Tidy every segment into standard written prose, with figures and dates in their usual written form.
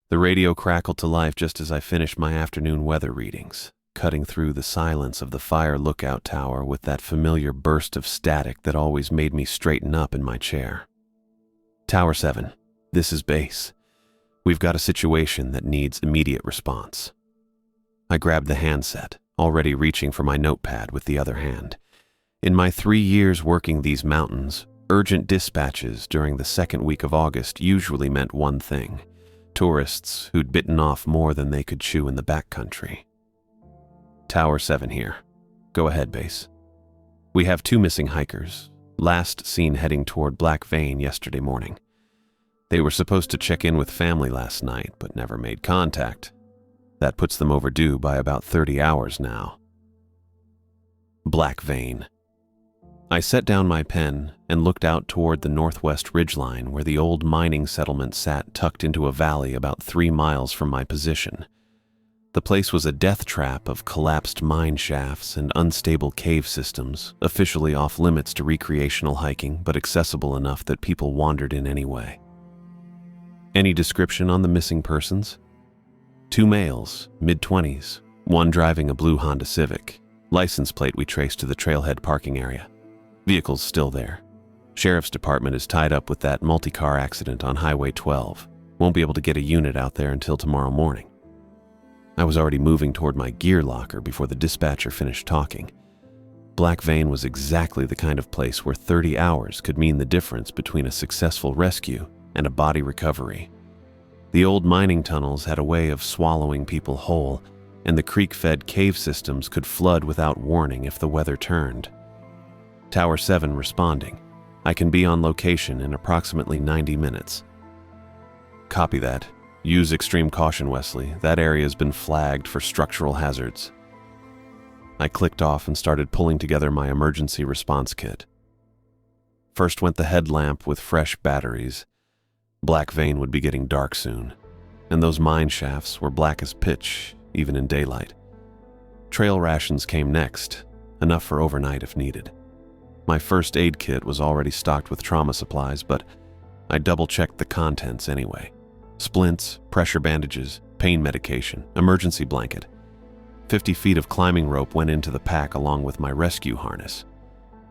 The radio crackled to life just as I finished my afternoon weather readings, cutting through the silence of the fire lookout tower with that familiar burst of static that always made me straighten up in my chair. Tower 7, this is base. We've got a situation that needs immediate response. I grabbed the handset, already reaching for my notepad with the other hand. In my 3 years working these mountains, urgent dispatches during the second week of August usually meant one thing: tourists who'd bitten off more than they could chew in the backcountry. Tower 7 here. Go ahead, base. We have 2 missing hikers, last seen heading toward Black Vein yesterday morning. They were supposed to check in with family last night, but never made contact. That puts them overdue by about 30 hours now. Black Vein. I set down my pen and looked out toward the northwest ridgeline where the old mining settlement sat tucked into a valley about 3 miles from my position. The place was a death trap of collapsed mine shafts and unstable cave systems, officially off limits to recreational hiking, but accessible enough that people wandered in anyway. Any description on the missing persons? 2 males, mid-20s, one driving a blue Honda Civic. License plate we traced to the trailhead parking area. Vehicle's still there. Sheriff's department is tied up with that multi-car accident on Highway 12. Won't be able to get a unit out there until tomorrow morning. I was already moving toward my gear locker before the dispatcher finished talking. Black Vein was exactly the kind of place where 30 hours could mean the difference between a successful rescue and a body recovery. The old mining tunnels had a way of swallowing people whole, and the creek-fed cave systems could flood without warning if the weather turned. Tower 7 responding. I can be on location in approximately 90 minutes. Copy that. Use extreme caution, Wesley. That area's been flagged for structural hazards. I clicked off and started pulling together my emergency response kit. First went the headlamp with fresh batteries. Black Vein would be getting dark soon, and those mine shafts were black as pitch, even in daylight. Trail rations came next, enough for overnight if needed. My first aid kit was already stocked with trauma supplies, but I double-checked the contents anyway. Splints, pressure bandages, pain medication, emergency blanket. 50 feet of climbing rope went into the pack along with my rescue harness.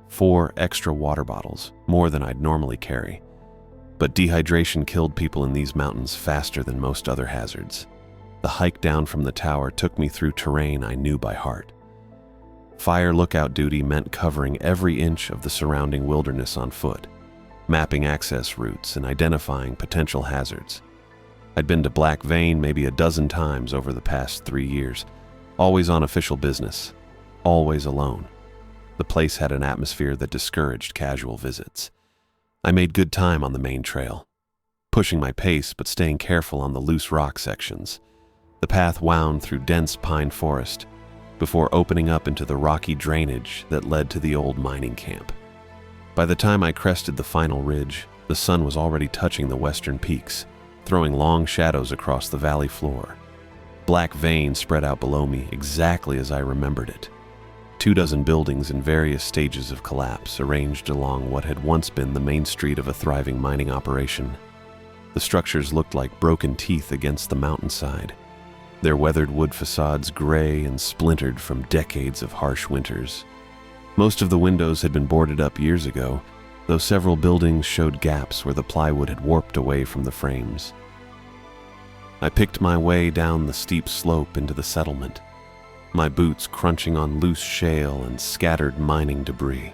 4 extra water bottles, more than I'd normally carry. But dehydration killed people in these mountains faster than most other hazards. The hike down from the tower took me through terrain I knew by heart. Fire lookout duty meant covering every inch of the surrounding wilderness on foot, mapping access routes and identifying potential hazards. I'd been to Black Vein maybe a dozen times over the past 3 years, always on official business, always alone. The place had an atmosphere that discouraged casual visits. I made good time on the main trail, pushing my pace but staying careful on the loose rock sections. The path wound through dense pine forest before opening up into the rocky drainage that led to the old mining camp. By the time I crested the final ridge, the sun was already touching the western peaks, throwing long shadows across the valley floor. Black Vein spread out below me exactly as I remembered it. 24 buildings in various stages of collapse arranged along what had once been the main street of a thriving mining operation. The structures looked like broken teeth against the mountainside, their weathered wood facades gray and splintered from decades of harsh winters. Most of the windows had been boarded up years ago, though several buildings showed gaps where the plywood had warped away from the frames. I picked my way down the steep slope into the settlement, my boots crunching on loose shale and scattered mining debris.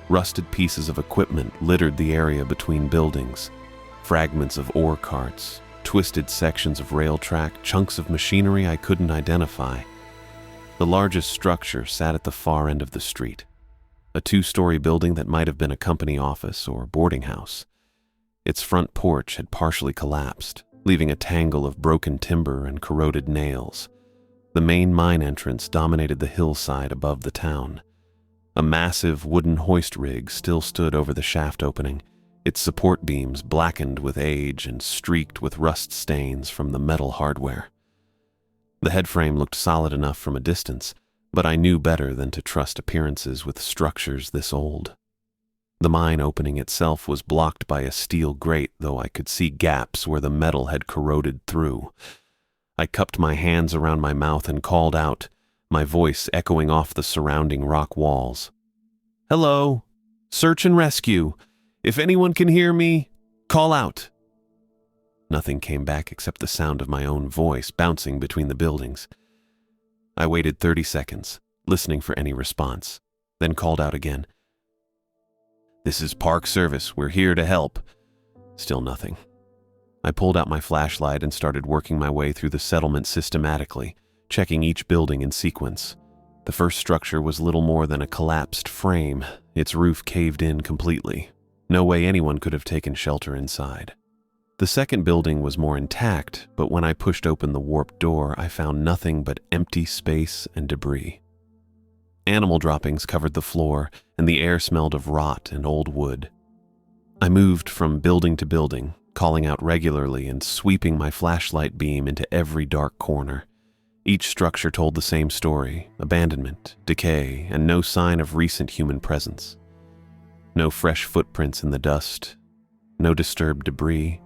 Rusted pieces of equipment littered the area between buildings, fragments of ore carts, twisted sections of rail track, chunks of machinery I couldn't identify. The largest structure sat at the far end of the street, a 2-story building that might have been a company office or boarding house. Its front porch had partially collapsed, leaving a tangle of broken timber and corroded nails. The main mine entrance dominated the hillside above the town. A massive wooden hoist rig still stood over the shaft opening, its support beams blackened with age and streaked with rust stains from the metal hardware. The headframe looked solid enough from a distance, but I knew better than to trust appearances with structures this old. The mine opening itself was blocked by a steel grate, though I could see gaps where the metal had corroded through. I cupped my hands around my mouth and called out, my voice echoing off the surrounding rock walls. "Hello! Search and rescue! If anyone can hear me, call out!" Nothing came back except the sound of my own voice bouncing between the buildings. I waited 30 seconds, listening for any response, then called out again. "This is Park Service. We're here to help." Still nothing. I pulled out my flashlight and started working my way through the settlement systematically, checking each building in sequence. The first structure was little more than a collapsed frame, its roof caved in completely. No way anyone could have taken shelter inside. The second building was more intact, but when I pushed open the warped door, I found nothing but empty space and debris. Animal droppings covered the floor, and the air smelled of rot and old wood. I moved from building to building, calling out regularly and sweeping my flashlight beam into every dark corner. Each structure told the same story: abandonment, decay, and no sign of recent human presence. No fresh footprints in the dust, no disturbed debris,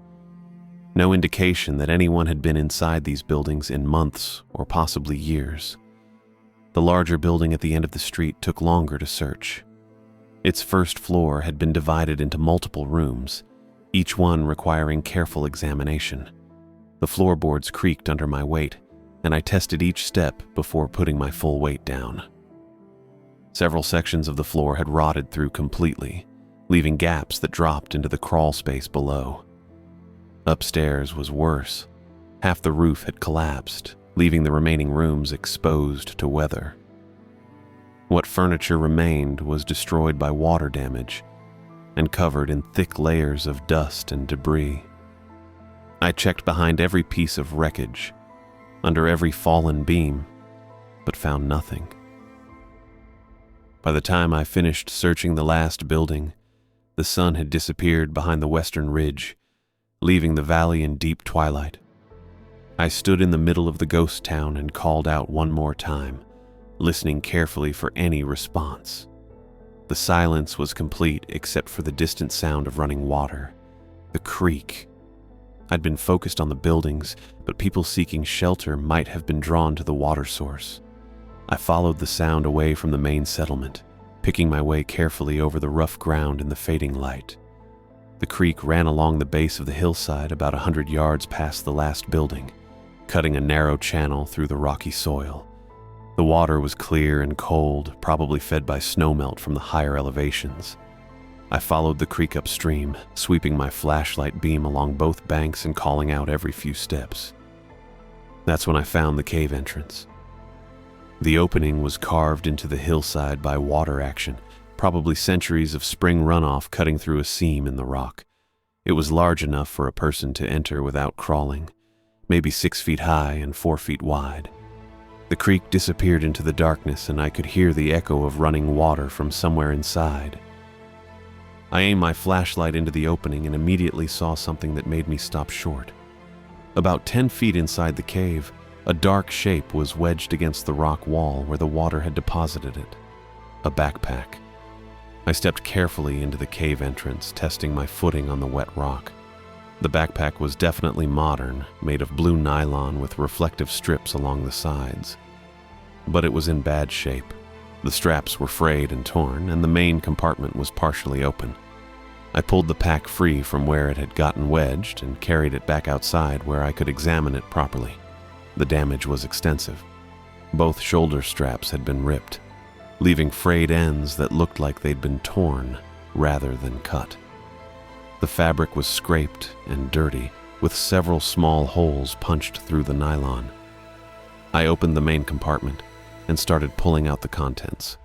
no indication that anyone had been inside these buildings in months or possibly years. The larger building at the end of the street took longer to search. Its first floor had been divided into multiple rooms, each one requiring careful examination. The floorboards creaked under my weight, and I tested each step before putting my full weight down. Several sections of the floor had rotted through completely, leaving gaps that dropped into the crawl space below. Upstairs was worse. Half the roof had collapsed, leaving the remaining rooms exposed to weather. What furniture remained was destroyed by water damage and covered in thick layers of dust and debris. I checked behind every piece of wreckage, under every fallen beam, but found nothing. By the time I finished searching the last building, the sun had disappeared behind the western ridge, leaving the valley in deep twilight. I stood in the middle of the ghost town and called out one more time, listening carefully for any response. The silence was complete except for the distant sound of running water, the creek. I'd been focused on the buildings, but people seeking shelter might have been drawn to the water source. I followed the sound away from the main settlement, picking my way carefully over the rough ground in the fading light. The creek ran along the base of the hillside about 100 yards past the last building, cutting a narrow channel through the rocky soil. The water was clear and cold, probably fed by snowmelt from the higher elevations. I followed the creek upstream, sweeping my flashlight beam along both banks and calling out every few steps. That's when I found the cave entrance. The opening was carved into the hillside by water action, probably centuries of spring runoff cutting through a seam in the rock. It was large enough for a person to enter without crawling, maybe 6 feet high and 4 feet wide. The creek disappeared into the darkness, and I could hear the echo of running water from somewhere inside. I aimed my flashlight into the opening and immediately saw something that made me stop short. About 10 feet inside the cave, a dark shape was wedged against the rock wall where the water had deposited it. A backpack. I stepped carefully into the cave entrance, testing my footing on the wet rock. The backpack was definitely modern, made of blue nylon with reflective strips along the sides. But it was in bad shape. The straps were frayed and torn, and the main compartment was partially open. I pulled the pack free from where it had gotten wedged and carried it back outside where I could examine it properly. The damage was extensive. Both shoulder straps had been ripped, leaving frayed ends that looked like they'd been torn rather than cut. The fabric was scraped and dirty, with several small holes punched through the nylon. I opened the main compartment and started pulling out the contents.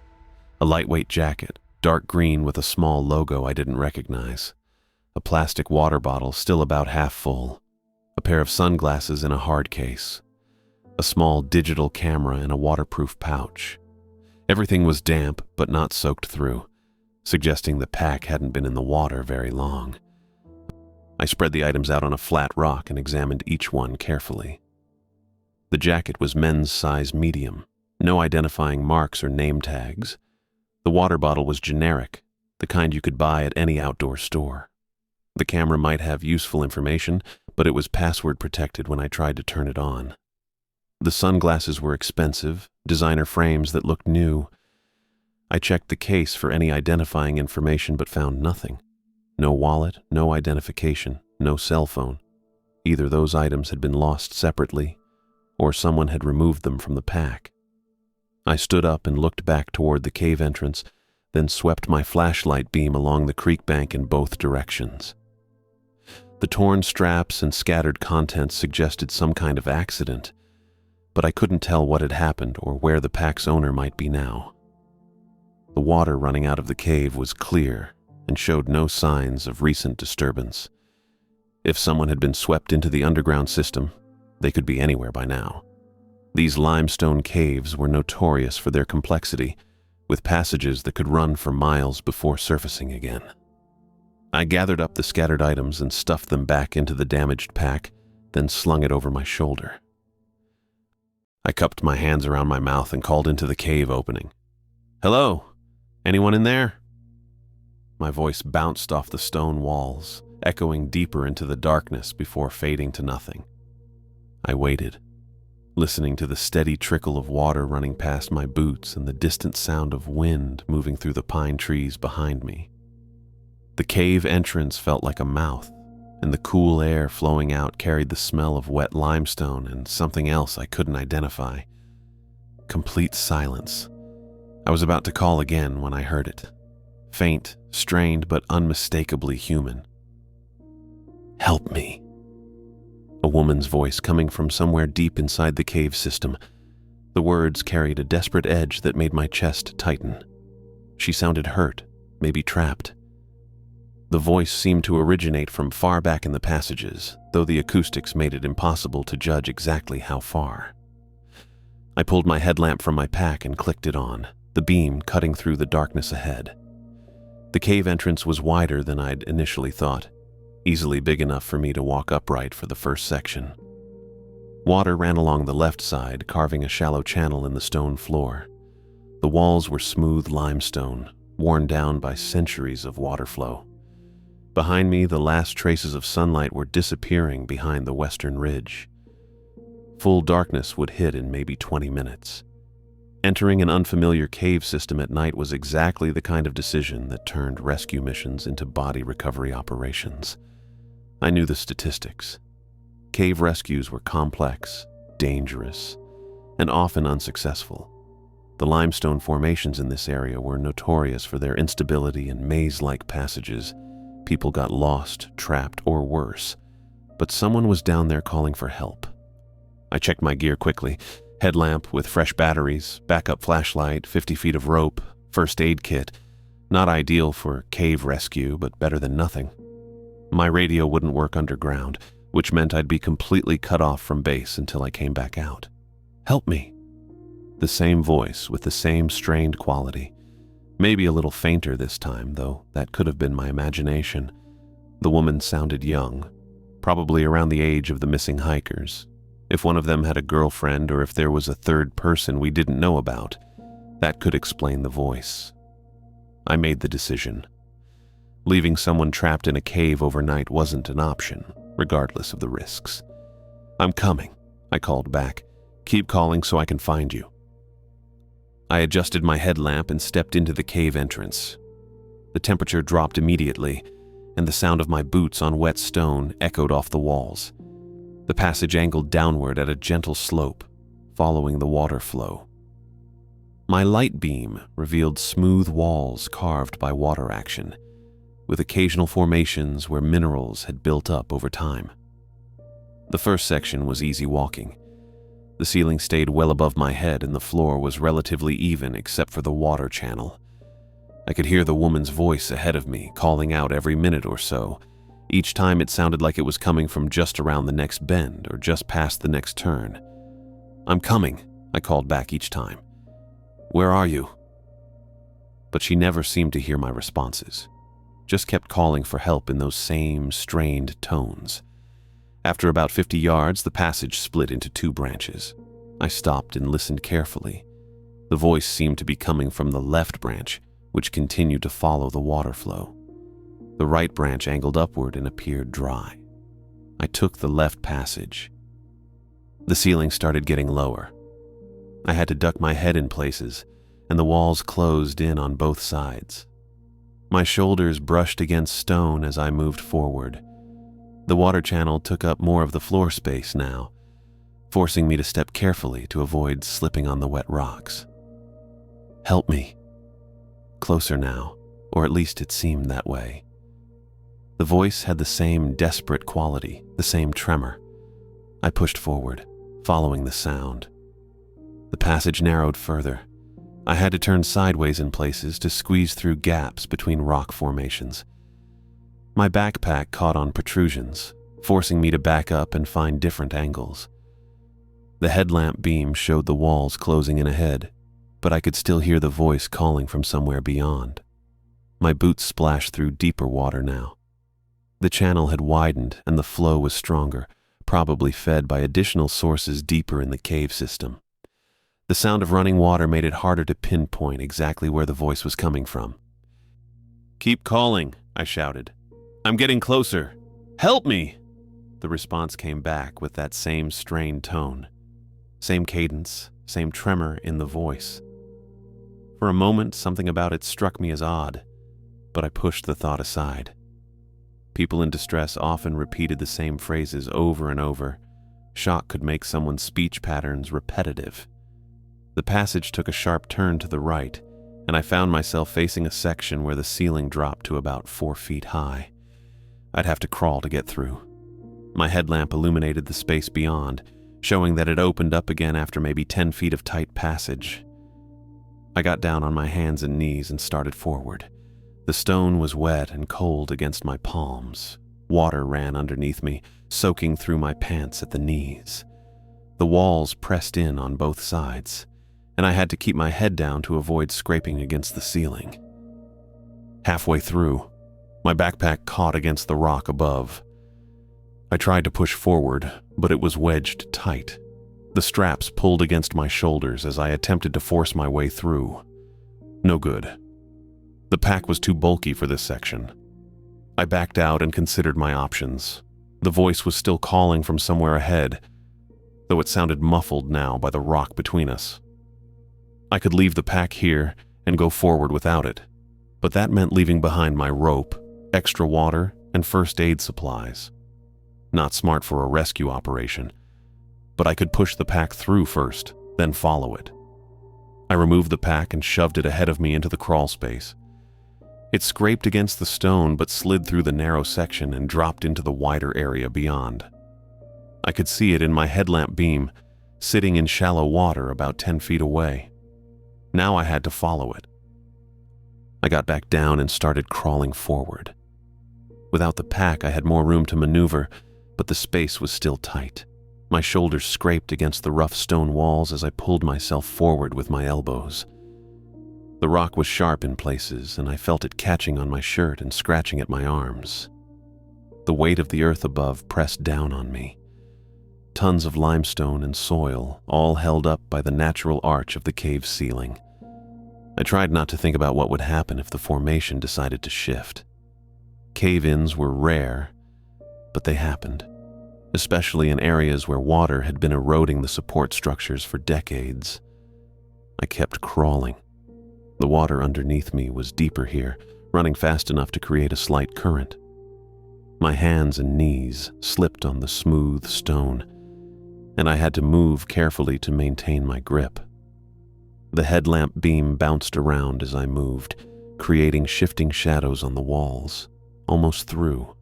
A lightweight jacket, dark green with a small logo I didn't recognize. A plastic water bottle still about half full. A pair of sunglasses in a hard case. A small digital camera in a waterproof pouch. Everything was damp but not soaked through, suggesting the pack hadn't been in the water very long. I spread the items out on a flat rock and examined each one carefully. The jacket was men's size medium, no identifying marks or name tags. The water bottle was generic, the kind you could buy at any outdoor store. The camera might have useful information, but it was password protected when I tried to turn it on. The sunglasses were expensive, designer frames that looked new. I checked the case for any identifying information but found nothing. No wallet, no identification, no cell phone. Either those items had been lost separately, or someone had removed them from the pack. I stood up and looked back toward the cave entrance, then swept my flashlight beam along the creek bank in both directions. The torn straps and scattered contents suggested some kind of accident, but I couldn't tell what had happened or where the pack's owner might be now. The water running out of the cave was clear and showed no signs of recent disturbance. If someone had been swept into the underground system, they could be anywhere by now. These limestone caves were notorious for their complexity, with passages that could run for miles before surfacing again. I gathered up the scattered items and stuffed them back into the damaged pack, then slung it over my shoulder. I cupped my hands around my mouth and called into the cave opening. "Hello? Anyone in there?" My voice bounced off the stone walls, echoing deeper into the darkness before fading to nothing. I waited, listening to the steady trickle of water running past my boots and the distant sound of wind moving through the pine trees behind me. The cave entrance felt like a mouth, and the cool air flowing out carried the smell of wet limestone and something else I couldn't identify. Complete silence. I was about to call again when I heard it. Faint, strained, but unmistakably human. "Help me." A woman's voice coming from somewhere deep inside the cave system. The words carried a desperate edge that made my chest tighten. She sounded hurt, maybe trapped. The voice seemed to originate from far back in the passages, though the acoustics made it impossible to judge exactly how far. I pulled my headlamp from my pack and clicked it on, the beam cutting through the darkness ahead. The cave entrance was wider than I'd initially thought, easily big enough for me to walk upright for the first section. Water ran along the left side, carving a shallow channel in the stone floor. The walls were smooth limestone, worn down by centuries of water flow. Behind me, the last traces of sunlight were disappearing behind the western ridge. Full darkness would hit in maybe 20 minutes. Entering an unfamiliar cave system at night was exactly the kind of decision that turned rescue missions into body recovery operations. I knew the statistics. Cave rescues were complex, dangerous, and often unsuccessful. The limestone formations in this area were notorious for their instability and maze-like passages. People got lost, trapped, or worse, but someone was down there calling for help. I checked my gear quickly. Headlamp with fresh batteries, backup flashlight, 50 feet of rope, first aid kit. Not ideal for cave rescue, but better than nothing. My radio wouldn't work underground, which meant I'd be completely cut off from base until I came back out. "Help me." The same voice with the same strained quality. Maybe a little fainter this time, though that could have been my imagination. The woman sounded young, probably around the age of the missing hikers. If one of them had a girlfriend or if there was a third person we didn't know about, that could explain the voice. I made the decision. Leaving someone trapped in a cave overnight wasn't an option, regardless of the risks. "I'm coming," I called back. "Keep calling so I can find you." I adjusted my headlamp and stepped into the cave entrance. The temperature dropped immediately, and the sound of my boots on wet stone echoed off the walls. The passage angled downward at a gentle slope, following the water flow. My light beam revealed smooth walls carved by water action, with occasional formations where minerals had built up over time. The first section was easy walking. The ceiling stayed well above my head and the floor was relatively even except for the water channel. I could hear the woman's voice ahead of me, calling out every minute or so. Each time it sounded like it was coming from just around the next bend or just past the next turn. "I'm coming," I called back each time. "Where are you?" But she never seemed to hear my responses, just kept calling for help in those same strained tones. After about 50 yards, the passage split into 2 branches. I stopped and listened carefully. The voice seemed to be coming from the left branch, which continued to follow the water flow. The right branch angled upward and appeared dry. I took the left passage. The ceiling started getting lower. I had to duck my head in places, and the walls closed in on both sides. My shoulders brushed against stone as I moved forward. The water channel took up more of the floor space now, forcing me to step carefully to avoid slipping on the wet rocks. "Help me." Closer now, or at least it seemed that way. The voice had the same desperate quality, the same tremor. I pushed forward, following the sound. The passage narrowed further. I had to turn sideways in places to squeeze through gaps between rock formations. My backpack caught on protrusions, forcing me to back up and find different angles. The headlamp beam showed the walls closing in ahead, but I could still hear the voice calling from somewhere beyond. My boots splashed through deeper water now. The channel had widened and the flow was stronger, probably fed by additional sources deeper in the cave system. The sound of running water made it harder to pinpoint exactly where the voice was coming from. "Keep calling," I shouted. "I'm getting closer. Help me!" The response came back with that same strained tone. Same cadence, same tremor in the voice. For a moment, something about it struck me as odd, but I pushed the thought aside. People in distress often repeated the same phrases over and over. Shock could make someone's speech patterns repetitive. The passage took a sharp turn to the right, and I found myself facing a section where the ceiling dropped to about 4 feet high. I'd have to crawl to get through. My headlamp illuminated the space beyond, showing that it opened up again after maybe 10 feet of tight passage. I got down on my hands and knees and started forward. The stone was wet and cold against my palms. Water ran underneath me, soaking through my pants at the knees. The walls pressed in on both sides, and I had to keep my head down to avoid scraping against the ceiling. Halfway through, my backpack caught against the rock above. I tried to push forward, but it was wedged tight. The straps pulled against my shoulders as I attempted to force my way through. No good. The pack was too bulky for this section. I backed out and considered my options. The voice was still calling from somewhere ahead, though it sounded muffled now by the rock between us. I could leave the pack here and go forward without it, but that meant leaving behind my rope, extra water, and first aid supplies. Not smart for a rescue operation, but I could push the pack through first, then follow it. I removed the pack and shoved it ahead of me into the crawl space. It scraped against the stone but slid through the narrow section and dropped into the wider area beyond. I could see it in my headlamp beam, sitting in shallow water about 10 feet away. Now I had to follow it. I got back down and started crawling forward. Without the pack, I had more room to maneuver, but the space was still tight. My shoulders scraped against the rough stone walls as I pulled myself forward with my elbows. The rock was sharp in places, and I felt it catching on my shirt and scratching at my arms. The weight of the earth above pressed down on me. Tons of limestone and soil, all held up by the natural arch of the cave ceiling. I tried not to think about what would happen if the formation decided to shift. Cave-ins were rare, but they happened, especially in areas where water had been eroding the support structures for decades. I kept crawling. The water underneath me was deeper here, running fast enough to create a slight current. My hands and knees slipped on the smooth stone, and I had to move carefully to maintain my grip. The headlamp beam bounced around as I moved, creating shifting shadows on the walls, almost through.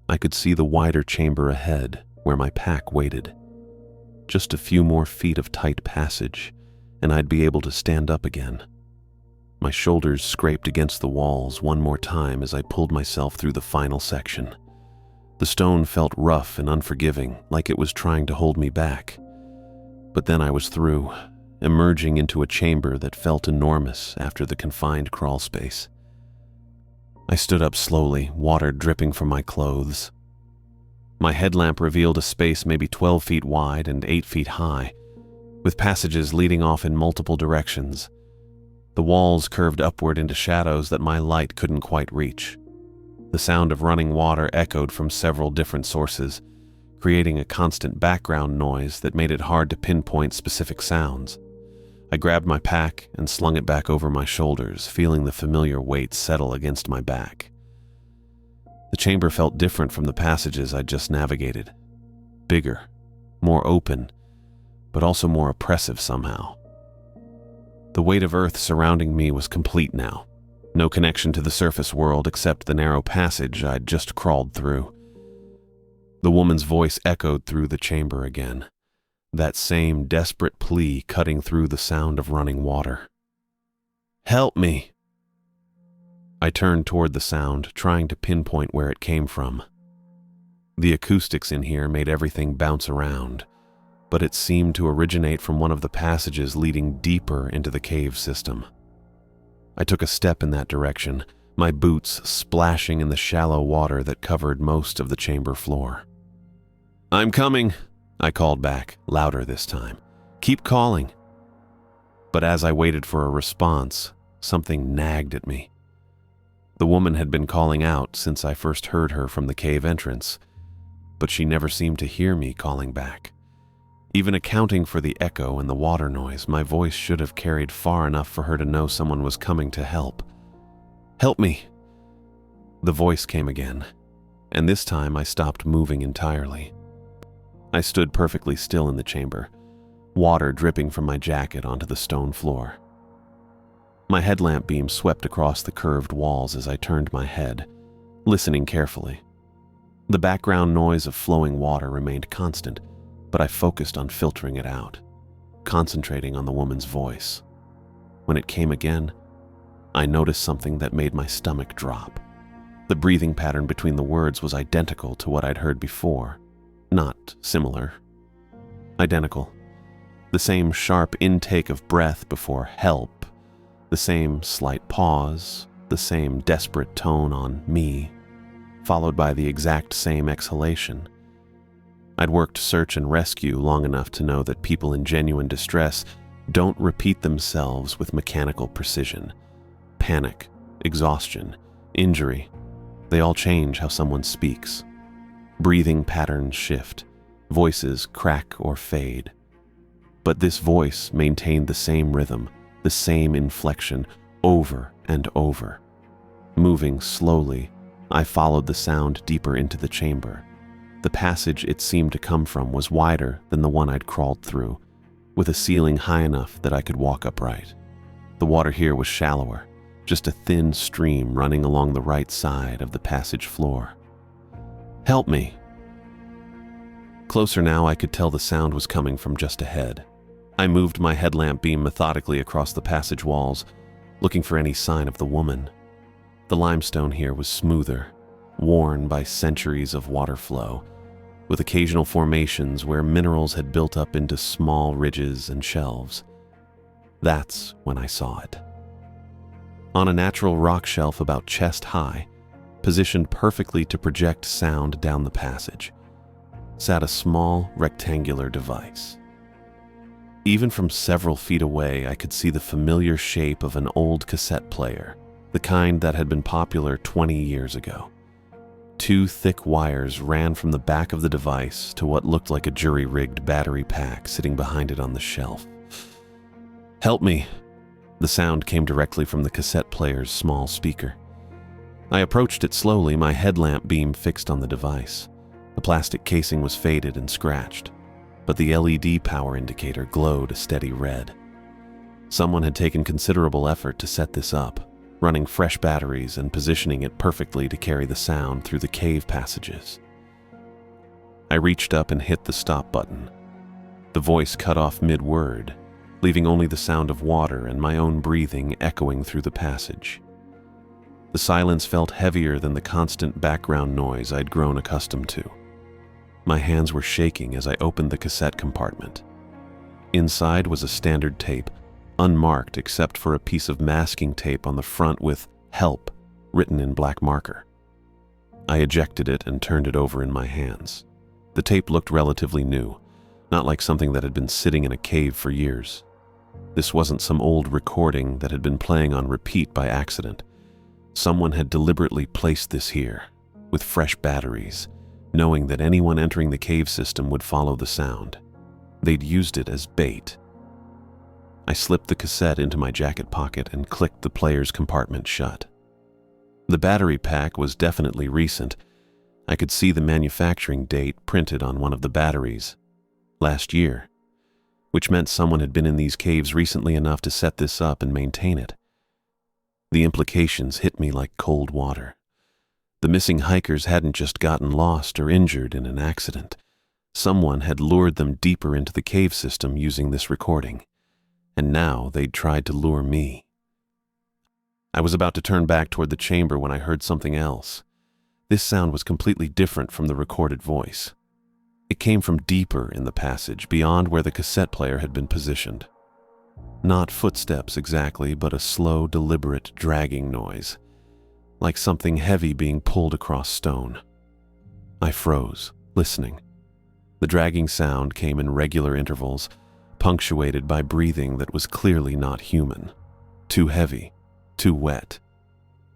I could see the wider chamber ahead, where my pack waited. Just a few more feet of tight passage, and I'd be able to stand up again. My shoulders scraped against the walls one more time as I pulled myself through the final section. The stone felt rough and unforgiving, like it was trying to hold me back. But then I was through, emerging into a chamber that felt enormous after the confined crawl space. I stood up slowly, water dripping from my clothes. My headlamp revealed a space maybe 12 feet wide and 8 feet high, with passages leading off in multiple directions. The walls curved upward into shadows that my light couldn't quite reach. The sound of running water echoed from several different sources, creating a constant background noise that made it hard to pinpoint specific sounds. I grabbed my pack and slung it back over my shoulders, feeling the familiar weight settle against my back. The chamber felt different from the passages I'd just navigated. Bigger, more open, but also more oppressive somehow. The weight of earth surrounding me was complete now. No connection to the surface world except the narrow passage I'd just crawled through. The woman's voice echoed through the chamber again, that same desperate plea cutting through the sound of running water. "Help me!" I turned toward the sound, trying to pinpoint where it came from. The acoustics in here made everything bounce around, but it seemed to originate from one of the passages leading deeper into the cave system. I took a step in that direction, my boots splashing in the shallow water that covered most of the chamber floor. "I'm coming," I called back, louder this time. "Keep calling." But as I waited for a response, something nagged at me. The woman had been calling out since I first heard her from the cave entrance, but she never seemed to hear me calling back. Even accounting for the echo and the water noise, my voice should have carried far enough for her to know someone was coming to help. "Help me!" The voice came again, and this time I stopped moving entirely. I stood perfectly still in the chamber, water dripping from my jacket onto the stone floor. My headlamp beam swept across the curved walls as I turned my head, listening carefully. The background noise of flowing water remained constant, but I focused on filtering it out, concentrating on the woman's voice. When it came again, I noticed something that made my stomach drop. The breathing pattern between the words was identical to what I'd heard before. Not similar. Identical. The same sharp intake of breath before help, the same slight pause, the same desperate tone on me, followed by the exact same exhalation. I'd worked search and rescue long enough to know that people in genuine distress don't repeat themselves with mechanical precision. Panic, exhaustion, injury, they all change how someone speaks. Breathing patterns shift, voices crack or fade. But this voice maintained the same rhythm, the same inflection, over and over. Moving slowly, I followed the sound deeper into the chamber. The passage it seemed to come from was wider than the one I'd crawled through, with a ceiling high enough that I could walk upright. The water here was shallower, just a thin stream running along the right side of the passage floor. "Help me!" Closer now, I could tell the sound was coming from just ahead. I moved my headlamp beam methodically across the passage walls, looking for any sign of the woman. The limestone here was smoother, worn by centuries of water flow, with occasional formations where minerals had built up into small ridges and shelves. That's when I saw it. On a natural rock shelf about chest high, positioned perfectly to project sound down the passage, sat a small rectangular device. Even from several feet away, I could see the familiar shape of an old cassette player, the kind that had been popular 20 years ago. Two thick wires ran from the back of the device to what looked like a jury-rigged battery pack sitting behind it on the shelf. "Help me!" The sound came directly from the cassette player's small speaker. I approached it slowly, my headlamp beam fixed on the device. The plastic casing was faded and scratched, but the LED power indicator glowed a steady red. Someone had taken considerable effort to set this up, running fresh batteries and positioning it perfectly to carry the sound through the cave passages. I reached up and hit the stop button. The voice cut off mid-word, leaving only the sound of water and my own breathing echoing through the passage. The silence felt heavier than the constant background noise I'd grown accustomed to. My hands were shaking as I opened the cassette compartment. Inside was a standard tape, unmarked except for a piece of masking tape on the front with "Help" written in black marker. I ejected it and turned it over in my hands. The tape looked relatively new, not like something that had been sitting in a cave for years. This wasn't some old recording that had been playing on repeat by accident. Someone had deliberately placed this here, with fresh batteries, knowing that anyone entering the cave system would follow the sound. They'd used it as bait. I slipped the cassette into my jacket pocket and clicked the player's compartment shut. The battery pack was definitely recent. I could see the manufacturing date printed on one of the batteries. Last year. Which meant someone had been in these caves recently enough to set this up and maintain it. The implications hit me like cold water. The missing hikers hadn't just gotten lost or injured in an accident. Someone had lured them deeper into the cave system using this recording, and now they'd tried to lure me. I was about to turn back toward the chamber when I heard something else. This sound was completely different from the recorded voice. It came from deeper in the passage, beyond where the cassette player had been positioned. Not footsteps exactly, but a slow, deliberate, dragging noise, like something heavy being pulled across stone. I froze, listening. The dragging sound came in regular intervals, punctuated by breathing that was clearly not human. Too heavy, too wet.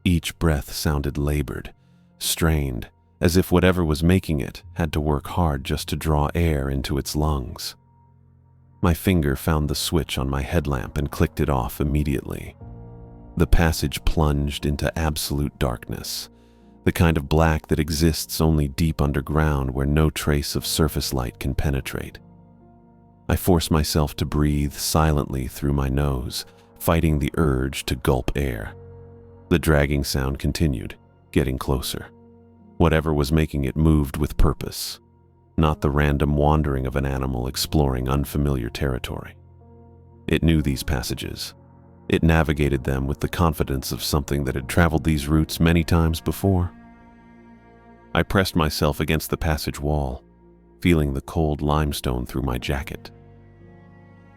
Each breath sounded labored, strained, as if whatever was making it had to work hard just to draw air into its lungs. My finger found the switch on my headlamp and clicked it off immediately. The passage plunged into absolute darkness, the kind of black that exists only deep underground where no trace of surface light can penetrate. I forced myself to breathe silently through my nose, fighting the urge to gulp air. The dragging sound continued, getting closer. Whatever was making it moved with purpose, not the random wandering of an animal exploring unfamiliar territory. It knew these passages. It navigated them with the confidence of something that had traveled these routes many times before. I pressed myself against the passage wall, feeling the cold limestone through my jacket.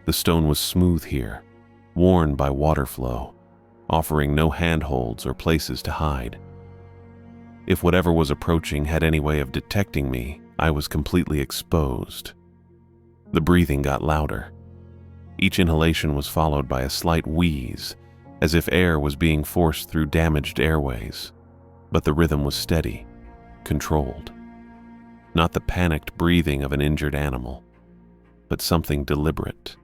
The stone was smooth here, worn by water flow, offering no handholds or places to hide. If whatever was approaching had any way of detecting me, I was completely exposed. The breathing got louder. Each inhalation was followed by a slight wheeze, as if air was being forced through damaged airways. But the rhythm was steady, controlled. Not the panicked breathing of an injured animal, but something deliberate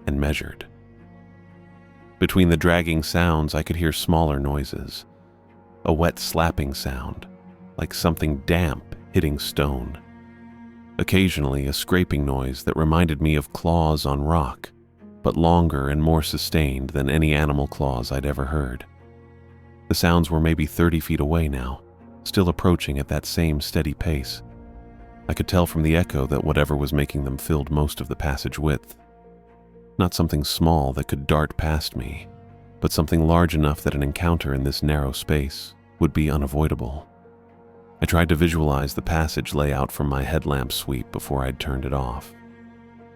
and measured. Between the dragging sounds, I could hear smaller noises. A wet slapping sound, like something damp hitting stone. Occasionally, a scraping noise that reminded me of claws on rock, but longer and more sustained than any animal claws I'd ever heard. The sounds were maybe 30 feet away now, still approaching at that same steady pace. I could tell from the echo that whatever was making them filled most of the passage width. Not something small that could dart past me, but something large enough that an encounter in this narrow space would be unavoidable. I tried to visualize the passage layout from my headlamp sweep before I'd turned it off.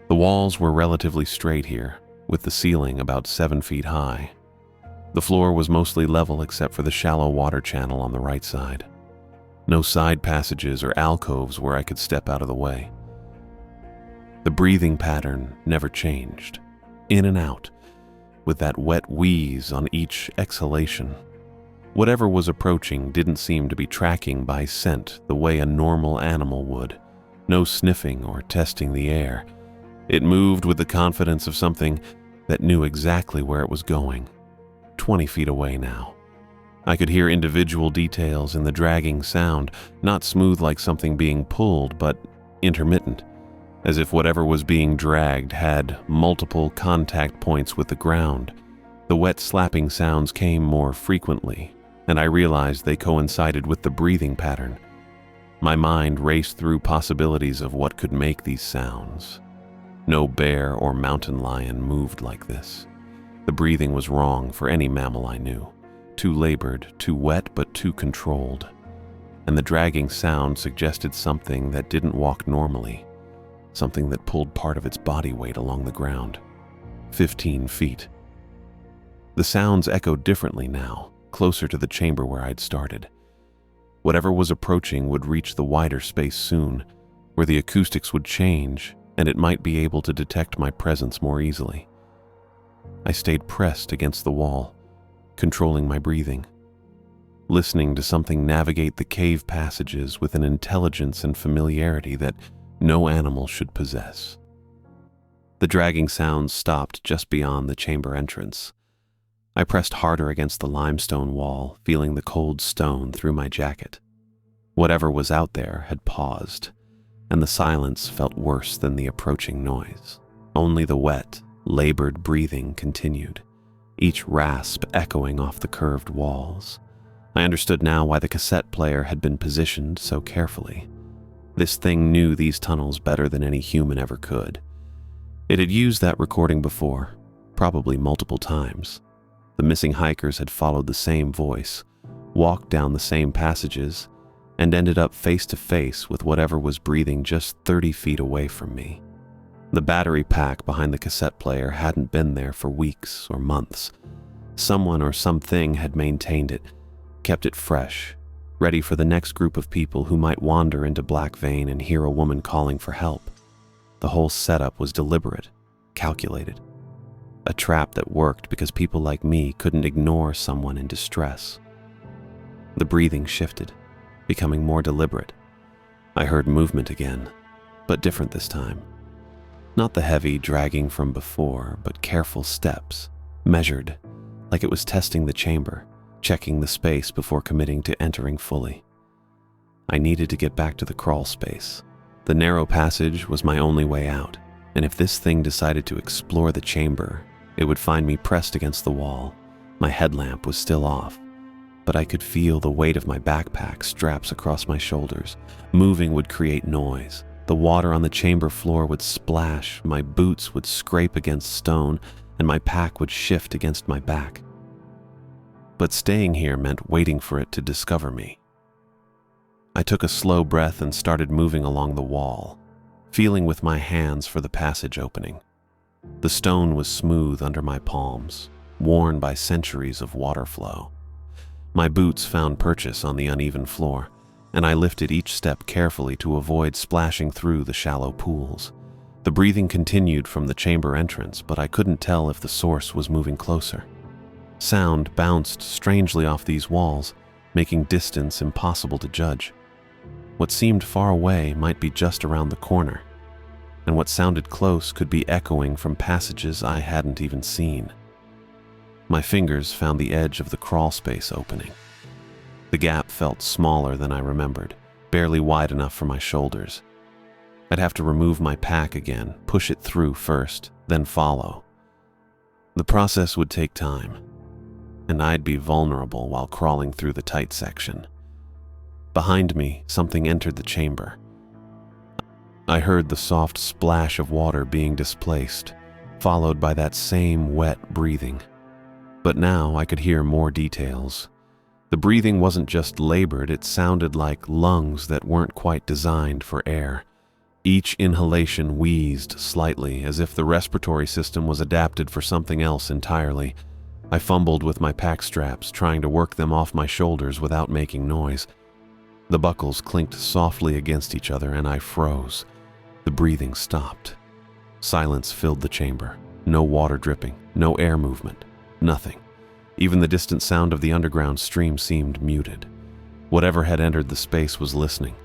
The walls were relatively straight here, with the ceiling about 7 feet high. The floor was mostly level except for the shallow water channel on the right side. No side passages or alcoves where I could step out of the way. The breathing pattern never changed, in and out, with that wet wheeze on each exhalation. Whatever was approaching didn't seem to be tracking by scent the way a normal animal would. No sniffing or testing the air. It moved with the confidence of something that knew exactly where it was going. 20 feet away now. I could hear individual details in the dragging sound, not smooth like something being pulled, but intermittent, as if whatever was being dragged had multiple contact points with the ground. The wet slapping sounds came more frequently, and I realized they coincided with the breathing pattern. My mind raced through possibilities of what could make these sounds. No bear or mountain lion moved like this. The breathing was wrong for any mammal I knew. Too labored, too wet, but too controlled. And the dragging sound suggested something that didn't walk normally, something that pulled part of its body weight along the ground. 15 feet. The sounds echoed differently now, closer to the chamber where I'd started. Whatever was approaching would reach the wider space soon, where the acoustics would change, and it might be able to detect my presence more easily. I stayed pressed against the wall, controlling my breathing, listening to something navigate the cave passages with an intelligence and familiarity that no animal should possess. The dragging sounds stopped just beyond the chamber entrance. I pressed harder against the limestone wall, feeling the cold stone through my jacket. Whatever was out there had paused, and the silence felt worse than the approaching noise. Only the wet, labored breathing continued, each rasp echoing off the curved walls. I understood now why the cassette player had been positioned so carefully. This thing knew these tunnels better than any human ever could. It had used that recording before, probably multiple times. The missing hikers had followed the same voice, walked down the same passages, and ended up face to face with whatever was breathing just 30 feet away from me. The battery pack behind the cassette player hadn't been there for weeks or months. Someone or something had maintained it, kept it fresh, ready for the next group of people who might wander into Black Vein and hear a woman calling for help. The whole setup was deliberate, calculated. A trap that worked because people like me couldn't ignore someone in distress. The breathing shifted, becoming more deliberate. I heard movement again, but different this time. Not the heavy dragging from before, but careful steps, measured, like it was testing the chamber, checking the space before committing to entering fully. I needed to get back to the crawl space. The narrow passage was my only way out, and if this thing decided to explore the chamber, it would find me pressed against the wall. My headlamp was still off, but I could feel the weight of my backpack straps across my shoulders. Moving would create noise. The water on the chamber floor would splash, my boots would scrape against stone, and my pack would shift against my back. But staying here meant waiting for it to discover me. I took a slow breath and started moving along the wall, feeling with my hands for the passage opening. The stone was smooth under my palms, worn by centuries of water flow. My boots found purchase on the uneven floor, and I lifted each step carefully to avoid splashing through the shallow pools. The breathing continued from the chamber entrance, but I couldn't tell if the source was moving closer. Sound bounced strangely off these walls, making distance impossible to judge. What seemed far away might be just around the corner, and what sounded close could be echoing from passages I hadn't even seen. My fingers found the edge of the crawl space opening. The gap felt smaller than I remembered, barely wide enough for my shoulders. I'd have to remove my pack again, push it through first, then follow. The process would take time, and I'd be vulnerable while crawling through the tight section. Behind me, something entered the chamber. I heard the soft splash of water being displaced, followed by that same wet breathing. But now I could hear more details. The breathing wasn't just labored, it sounded like lungs that weren't quite designed for air. Each inhalation wheezed slightly, as if the respiratory system was adapted for something else entirely. I fumbled with my pack straps, trying to work them off my shoulders without making noise. The buckles clinked softly against each other, and I froze. The breathing stopped. Silence filled the chamber. No water dripping, no air movement, nothing. Even the distant sound of the underground stream seemed muted. Whatever had entered the space was listening,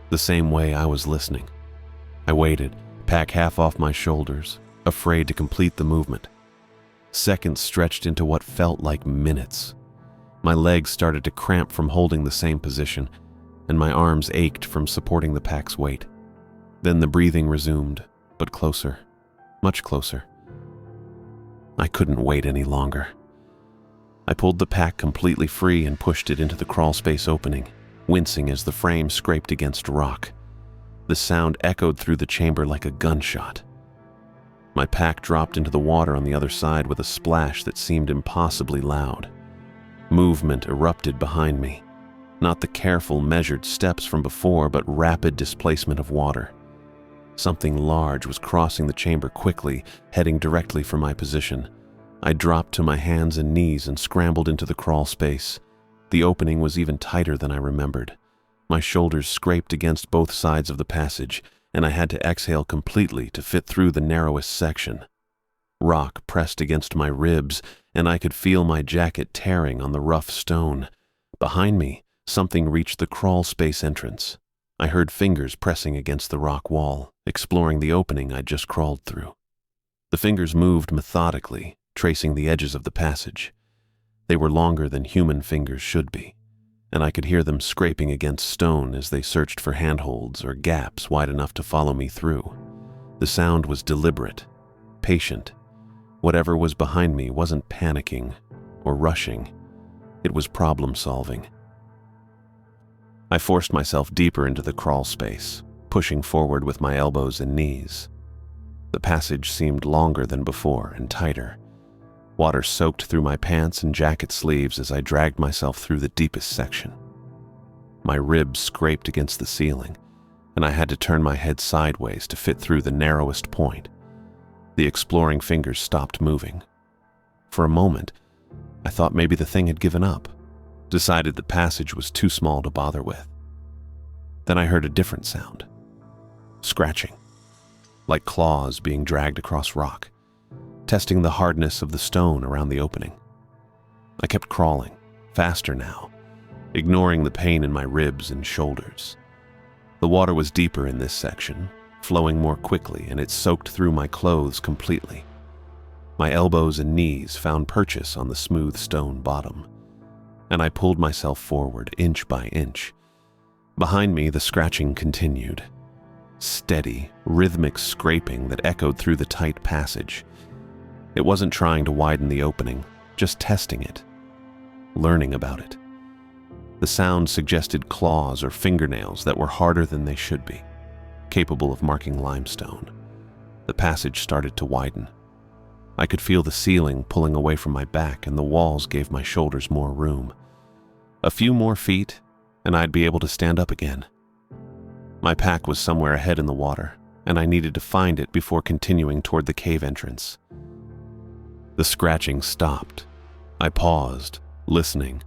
the same way I was listening. I waited, pack half off my shoulders, afraid to complete the movement. Seconds stretched into what felt like minutes. My legs started to cramp from holding the same position, and my arms ached from supporting the pack's weight. Then the breathing resumed, but closer, much closer. I couldn't wait any longer. I pulled the pack completely free and pushed it into the crawl space opening, wincing as the frame scraped against rock. The sound echoed through the chamber like a gunshot. My pack dropped into the water on the other side with a splash that seemed impossibly loud. Movement erupted behind me. Not the careful, measured steps from before, but rapid displacement of water. Something large was crossing the chamber quickly, heading directly for my position. I dropped to my hands and knees and scrambled into the crawl space. The opening was even tighter than I remembered. My shoulders scraped against both sides of the passage, and I had to exhale completely to fit through the narrowest section. Rock pressed against my ribs, and I could feel my jacket tearing on the rough stone. Behind me, something reached the crawl space entrance. I heard fingers pressing against the rock wall, exploring the opening I'd just crawled through. The fingers moved methodically, tracing the edges of the passage. They were longer than human fingers should be, and I could hear them scraping against stone as they searched for handholds or gaps wide enough to follow me through. The sound was deliberate, patient. Whatever was behind me wasn't panicking or rushing. It was problem-solving. I forced myself deeper into the crawl space, pushing forward with my elbows and knees. The passage seemed longer than before and tighter. Water soaked through my pants and jacket sleeves as I dragged myself through the deepest section. My ribs scraped against the ceiling, and I had to turn my head sideways to fit through the narrowest point. The exploring fingers stopped moving. For a moment, I thought maybe the thing had given up, decided the passage was too small to bother with. Then I heard a different sound. Scratching, like claws being dragged across rock, testing the hardness of the stone around the opening. I kept crawling, faster now, ignoring the pain in my ribs and shoulders. The water was deeper in this section, flowing more quickly, and it soaked through my clothes completely. My elbows and knees found purchase on the smooth stone bottom, and I pulled myself forward inch by inch. Behind me, the scratching continued. Steady, rhythmic scraping that echoed through the tight passage. It wasn't trying to widen the opening, just testing it, learning about it. The sound suggested claws or fingernails that were harder than they should be, capable of marking limestone. The passage started to widen. I could feel the ceiling pulling away from my back, and the walls gave my shoulders more room. A few more feet, and I'd be able to stand up again. My pack was somewhere ahead in the water, and I needed to find it before continuing toward the cave entrance. The scratching stopped. I paused, listening.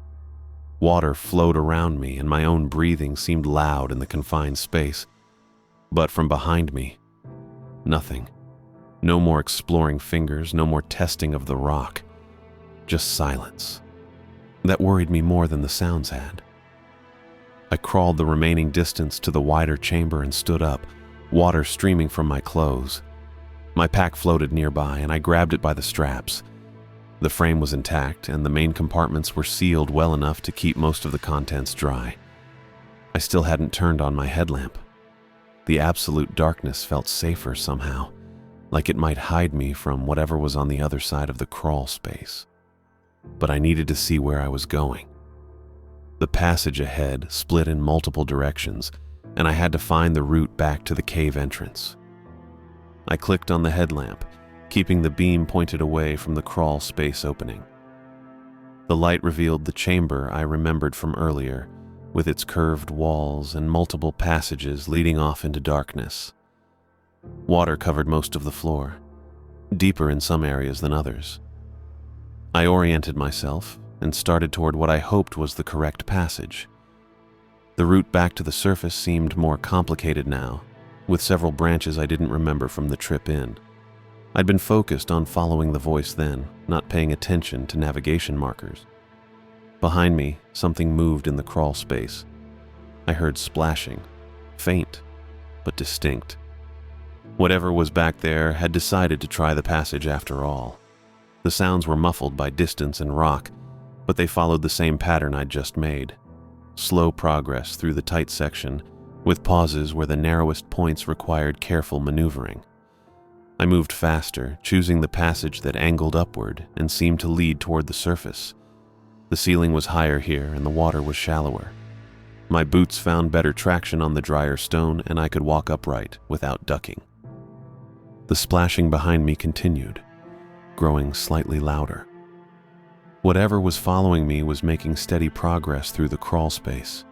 Water flowed around me, and my own breathing seemed loud in the confined space. But from behind me, nothing. No more exploring fingers, no more testing of the rock. Just silence. That worried me more than the sounds had. I crawled the remaining distance to the wider chamber and stood up, water streaming from my clothes. My pack floated nearby, and I grabbed it by the straps. The frame was intact, and the main compartments were sealed well enough to keep most of the contents dry. I still hadn't turned on my headlamp. The absolute darkness felt safer somehow, like it might hide me from whatever was on the other side of the crawl space. But I needed to see where I was going. The passage ahead split in multiple directions, and I had to find the route back to the cave entrance. I clicked on the headlamp, keeping the beam pointed away from the crawl space opening. The light revealed the chamber I remembered from earlier, with its curved walls and multiple passages leading off into darkness. Water covered most of the floor, deeper in some areas than others. I oriented myself and started toward what I hoped was the correct passage. The route back to the surface seemed more complicated now, with several branches I didn't remember from the trip in. I'd been focused on following the voice then, not paying attention to navigation markers. Behind me, something moved in the crawl space. I heard splashing, faint, but distinct. Whatever was back there had decided to try the passage after all. The sounds were muffled by distance and rock, but they followed the same pattern I'd just made. Slow progress through the tight section, with pauses where the narrowest points required careful maneuvering. I moved faster, choosing the passage that angled upward and seemed to lead toward the surface. The ceiling was higher here and the water was shallower. My boots found better traction on the drier stone, and I could walk upright without ducking. The splashing behind me continued, growing slightly louder. Whatever was following me was making steady progress through the crawl space.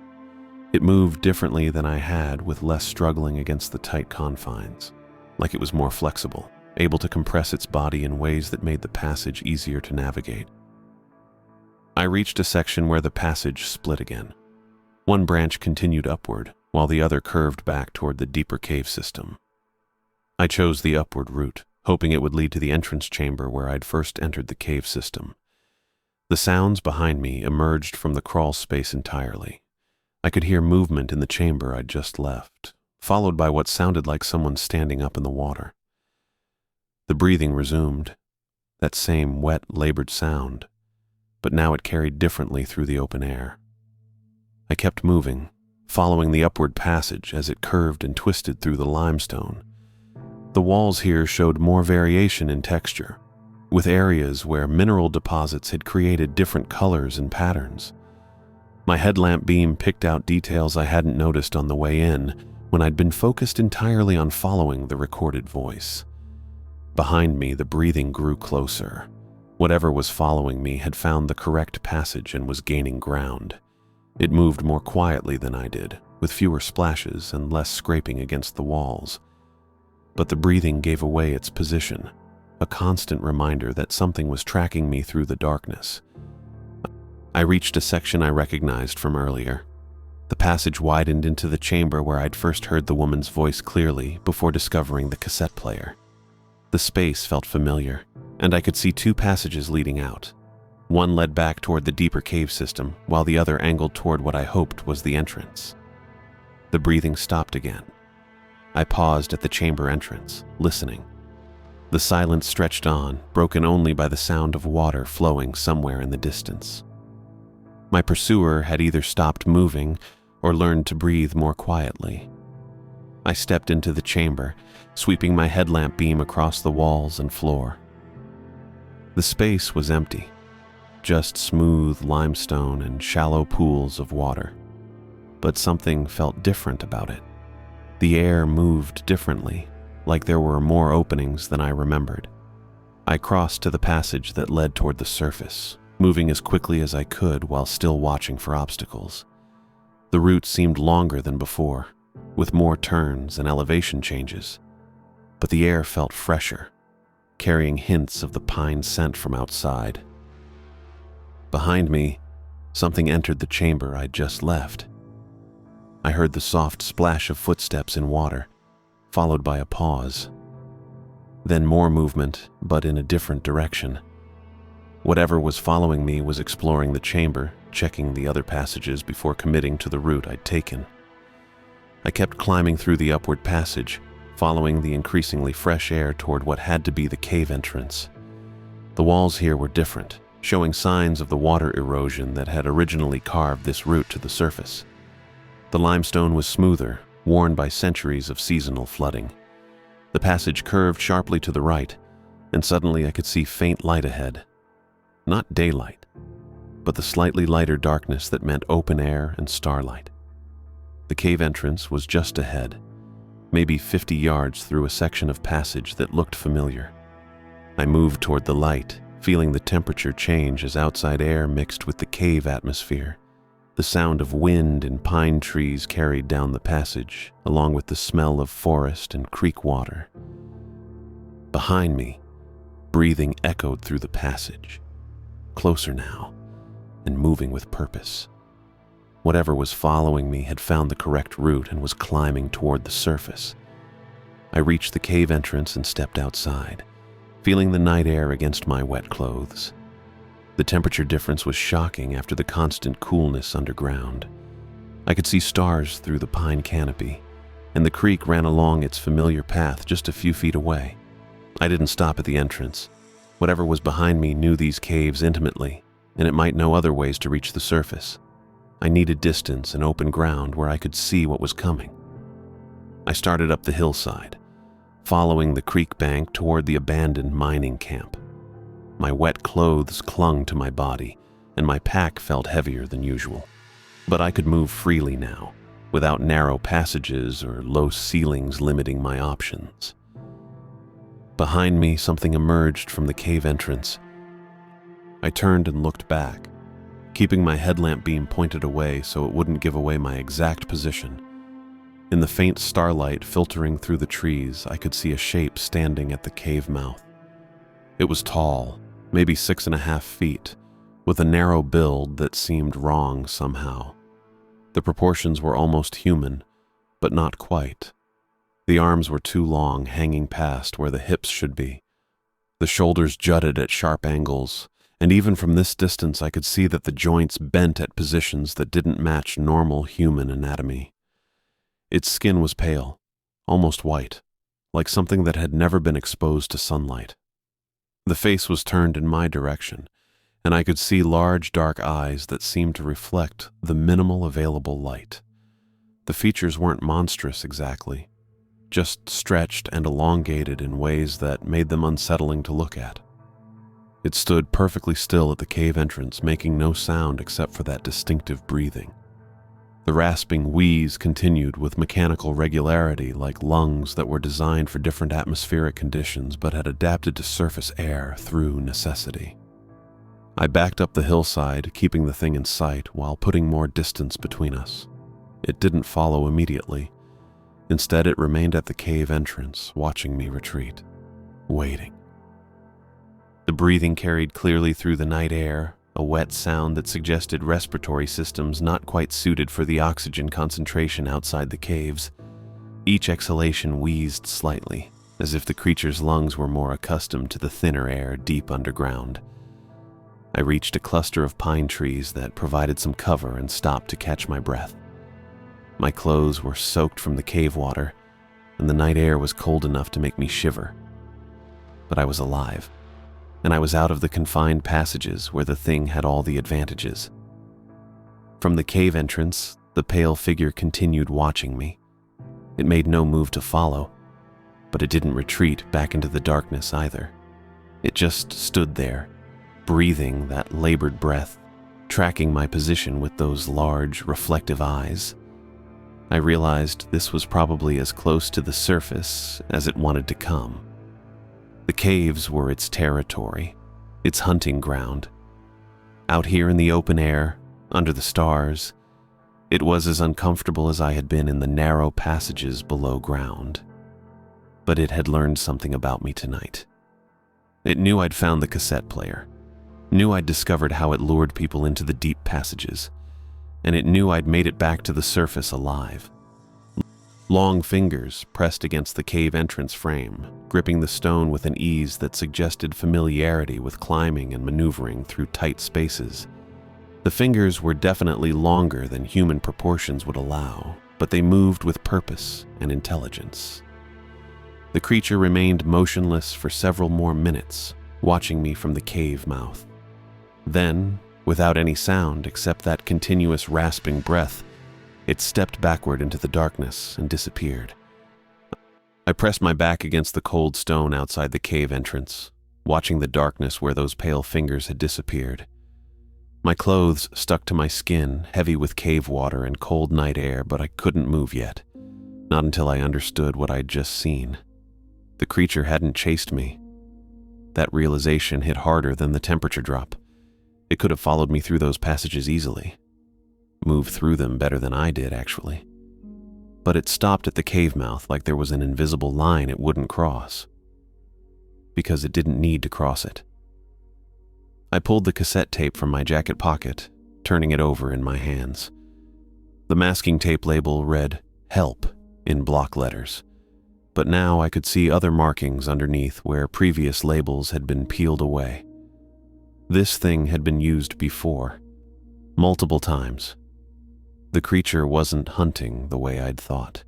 It moved differently than I had, with less struggling against the tight confines, like it was more flexible, able to compress its body in ways that made the passage easier to navigate. I reached a section where the passage split again. One branch continued upward, while the other curved back toward the deeper cave system. I chose the upward route, hoping it would lead to the entrance chamber where I'd first entered the cave system. The sounds behind me emerged from the crawl space entirely. I could hear movement in the chamber I'd just left, followed by what sounded like someone standing up in the water. The breathing resumed, that same wet, labored sound, but now it carried differently through the open air. I kept moving, following the upward passage as it curved and twisted through the limestone. The walls here showed more variation in texture, with areas where mineral deposits had created different colors and patterns. My headlamp beam picked out details I hadn't noticed on the way in when I'd been focused entirely on following the recorded voice. Behind me, the breathing grew closer. Whatever was following me had found the correct passage and was gaining ground. It moved more quietly than I did, with fewer splashes and less scraping against the walls. But the breathing gave away its position, a constant reminder that something was tracking me through the darkness. I reached a section I recognized from earlier. The passage widened into the chamber where I'd first heard the woman's voice clearly before discovering the cassette player. The space felt familiar, and I could see two passages leading out. One led back toward the deeper cave system, while the other angled toward what I hoped was the entrance. The breathing stopped again. I paused at the chamber entrance, listening. The silence stretched on, broken only by the sound of water flowing somewhere in the distance. My pursuer had either stopped moving or learned to breathe more quietly. I stepped into the chamber, sweeping my headlamp beam across the walls and floor. The space was empty, just smooth limestone and shallow pools of water. But something felt different about it. The air moved differently, like there were more openings than I remembered. I crossed to the passage that led toward the surface, moving as quickly as I could while still watching for obstacles. The route seemed longer than before, with more turns and elevation changes, but the air felt fresher, carrying hints of the pine scent from outside. Behind me, something entered the chamber I'd just left. I heard the soft splash of footsteps in water, followed by a pause. Then more movement, but in a different direction. Whatever was following me was exploring the chamber, checking the other passages before committing to the route I'd taken. I kept climbing through the upward passage, following the increasingly fresh air toward what had to be the cave entrance. The walls here were different, showing signs of the water erosion that had originally carved this route to the surface. The limestone was smoother, worn by centuries of seasonal flooding. The passage curved sharply to the right, and suddenly I could see faint light ahead. Not daylight, but the slightly lighter darkness that meant open air and starlight. The cave entrance was just ahead, maybe 50 yards through a section of passage that looked familiar. I moved toward the light, feeling the temperature change as outside air mixed with the cave atmosphere. The sound of wind and pine trees carried down the passage, along with the smell of forest and creek water. Behind me, breathing echoed through the passage, closer now, and moving with purpose. Whatever was following me had found the correct route and was climbing toward the surface. I reached the cave entrance and stepped outside, feeling the night air against my wet clothes. The temperature difference was shocking after the constant coolness underground. I could see stars through the pine canopy, and the creek ran along its familiar path just a few feet away. I didn't stop at the entrance. Whatever was behind me knew these caves intimately, and it might know other ways to reach the surface. I needed distance and open ground where I could see what was coming. I started up the hillside, following the creek bank toward the abandoned mining camp. My wet clothes clung to my body, and my pack felt heavier than usual. But I could move freely now, without narrow passages or low ceilings limiting my options. Behind me, something emerged from the cave entrance. I turned and looked back, keeping my headlamp beam pointed away so it wouldn't give away my exact position. In the faint starlight filtering through the trees, I could see a shape standing at the cave mouth. It was tall, maybe 6.5 feet, with a narrow build that seemed wrong somehow. The proportions were almost human, but not quite. The arms were too long, hanging past where the hips should be. The shoulders jutted at sharp angles, and even from this distance I could see that the joints bent at positions that didn't match normal human anatomy. Its skin was pale, almost white, like something that had never been exposed to sunlight. The face was turned in my direction, and I could see large dark eyes that seemed to reflect the minimal available light. The features weren't monstrous exactly, just stretched and elongated in ways that made them unsettling to look at. It stood perfectly still at the cave entrance, making no sound except for that distinctive breathing. The rasping wheeze continued with mechanical regularity, like lungs that were designed for different atmospheric conditions but had adapted to surface air through necessity. I backed up the hillside, keeping the thing in sight while putting more distance between us. It didn't follow immediately. Instead, it remained at the cave entrance, watching me retreat, waiting. The breathing carried clearly through the night air, a wet sound that suggested respiratory systems not quite suited for the oxygen concentration outside the caves. Each exhalation wheezed slightly, as if the creature's lungs were more accustomed to the thinner air deep underground. I reached a cluster of pine trees that provided some cover and stopped to catch my breath. My clothes were soaked from the cave water, and the night air was cold enough to make me shiver. But I was alive, and I was out of the confined passages where the thing had all the advantages. From the cave entrance, the pale figure continued watching me. It made no move to follow, but it didn't retreat back into the darkness either. It just stood there, breathing that labored breath, tracking my position with those large, reflective eyes. I realized this was probably as close to the surface as it wanted to come. The caves were its territory, its hunting ground. Out here in the open air, under the stars, it was as uncomfortable as I had been in the narrow passages below ground. But it had learned something about me tonight. It knew I'd found the cassette player, knew I'd discovered how it lured people into the deep passages, and it knew I'd made it back to the surface alive. Long fingers pressed against the cave entrance frame, gripping the stone with an ease that suggested familiarity with climbing and maneuvering through tight spaces. The fingers were definitely longer than human proportions would allow, but they moved with purpose and intelligence. The creature remained motionless for several more minutes, watching me from the cave mouth. Then, without any sound except that continuous rasping breath, it stepped backward into the darkness and disappeared. I pressed my back against the cold stone outside the cave entrance, watching the darkness where those pale fingers had disappeared. My clothes stuck to my skin, heavy with cave water and cold night air, but I couldn't move yet, not until I understood what I'd just seen. The creature hadn't chased me. That realization hit harder than the temperature drop. It could have followed me through those passages easily. Moved through them better than I did, actually. But it stopped at the cave mouth like there was an invisible line it wouldn't cross. Because it didn't need to cross it. I pulled the cassette tape from my jacket pocket, turning it over in my hands. The masking tape label read, "Help," in block letters. But now I could see other markings underneath where previous labels had been peeled away. This thing had been used before, multiple times. The creature wasn't hunting the way I'd thought.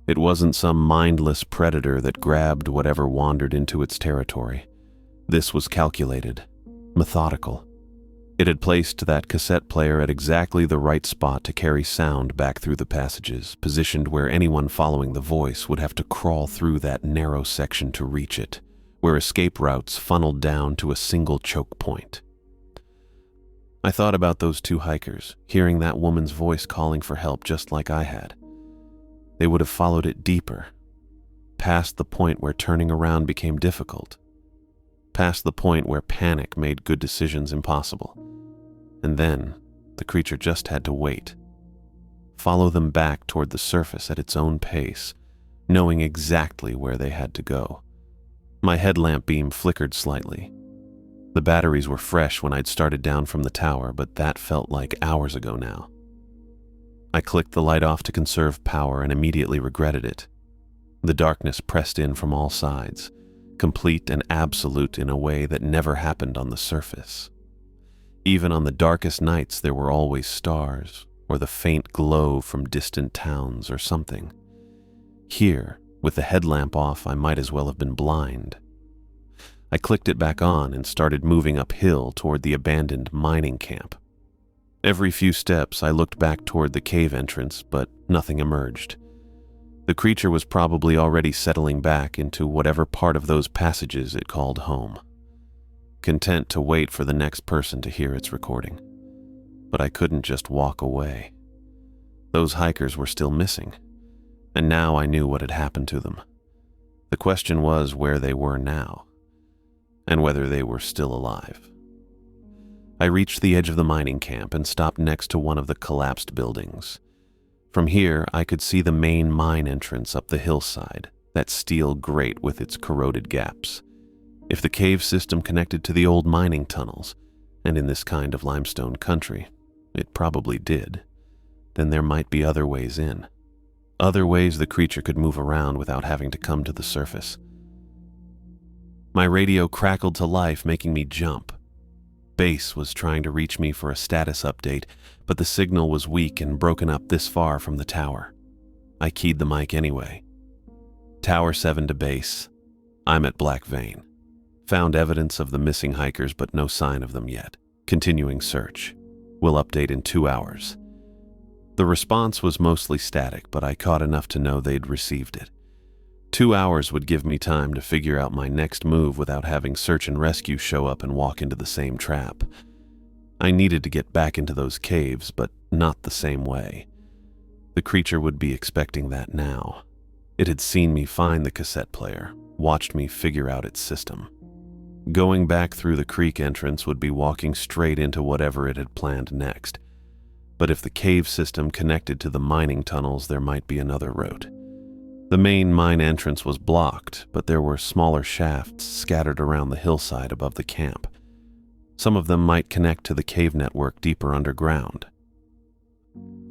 It wasn't some mindless predator that grabbed whatever wandered into its territory. This was calculated, methodical. It had placed that cassette player at exactly the right spot to carry sound back through the passages, positioned where anyone following the voice would have to crawl through that narrow section to reach it, where escape routes funneled down to a single choke point. I thought about those two hikers, hearing that woman's voice calling for help just like I had. They would have followed it deeper, past the point where turning around became difficult, past the point where panic made good decisions impossible. And then, the creature just had to wait. Follow them back toward the surface at its own pace, knowing exactly where they had to go. My headlamp beam flickered slightly. The batteries were fresh when I'd started down from the tower, but that felt like hours ago now. I clicked the light off to conserve power and immediately regretted it. The darkness pressed in from all sides, complete and absolute in a way that never happened on the surface. Even on the darkest nights there were always stars, or the faint glow from distant towns or something. Here, with the headlamp off, I might as well have been blind. I clicked it back on and started moving uphill toward the abandoned mining camp. Every few steps I looked back toward the cave entrance, but nothing emerged. The creature was probably already settling back into whatever part of those passages it called home, content to wait for the next person to hear its recording. But I couldn't just walk away. Those hikers were still missing, and now I knew what had happened to them. The question was where they were now, and whether they were still alive. I reached the edge of the mining camp and stopped next to one of the collapsed buildings. From here, I could see the main mine entrance up the hillside, that steel grate with its corroded gaps. If the cave system connected to the old mining tunnels, and in this kind of limestone country, it probably did, then there might be other ways in. Other ways the creature could move around without having to come to the surface. My radio crackled to life, making me jump. Base was trying to reach me for a status update, but the signal was weak and broken up this far from the tower. I keyed the mic anyway. Tower 7 to base. I'm at Black Vein. Found evidence of the missing hikers, but no sign of them yet. Continuing search. Will update in 2 hours. The response was mostly static, but I caught enough to know they'd received it. 2 hours would give me time to figure out my next move without having search and rescue show up and walk into the same trap. I needed to get back into those caves, but not the same way. The creature would be expecting that now. It had seen me find the cassette player, watched me figure out its system. Going back through the creek entrance would be walking straight into whatever it had planned next. But if the cave system connected to the mining tunnels, there might be another route. The main mine entrance was blocked, but there were smaller shafts scattered around the hillside above the camp. Some of them might connect to the cave network deeper underground.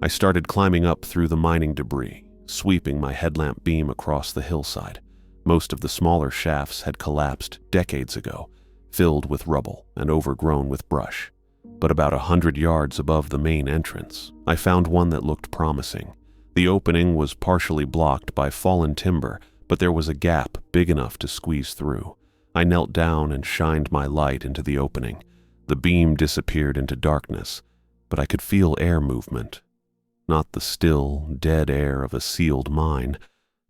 I started climbing up through the mining debris, sweeping my headlamp beam across the hillside. Most of the smaller shafts had collapsed decades ago, filled with rubble and overgrown with brush. But about 100 yards above the main entrance, I found one that looked promising. The opening was partially blocked by fallen timber, but there was a gap big enough to squeeze through. I knelt down and shined my light into the opening. The beam disappeared into darkness, but I could feel air movement. Not the still, dead air of a sealed mine,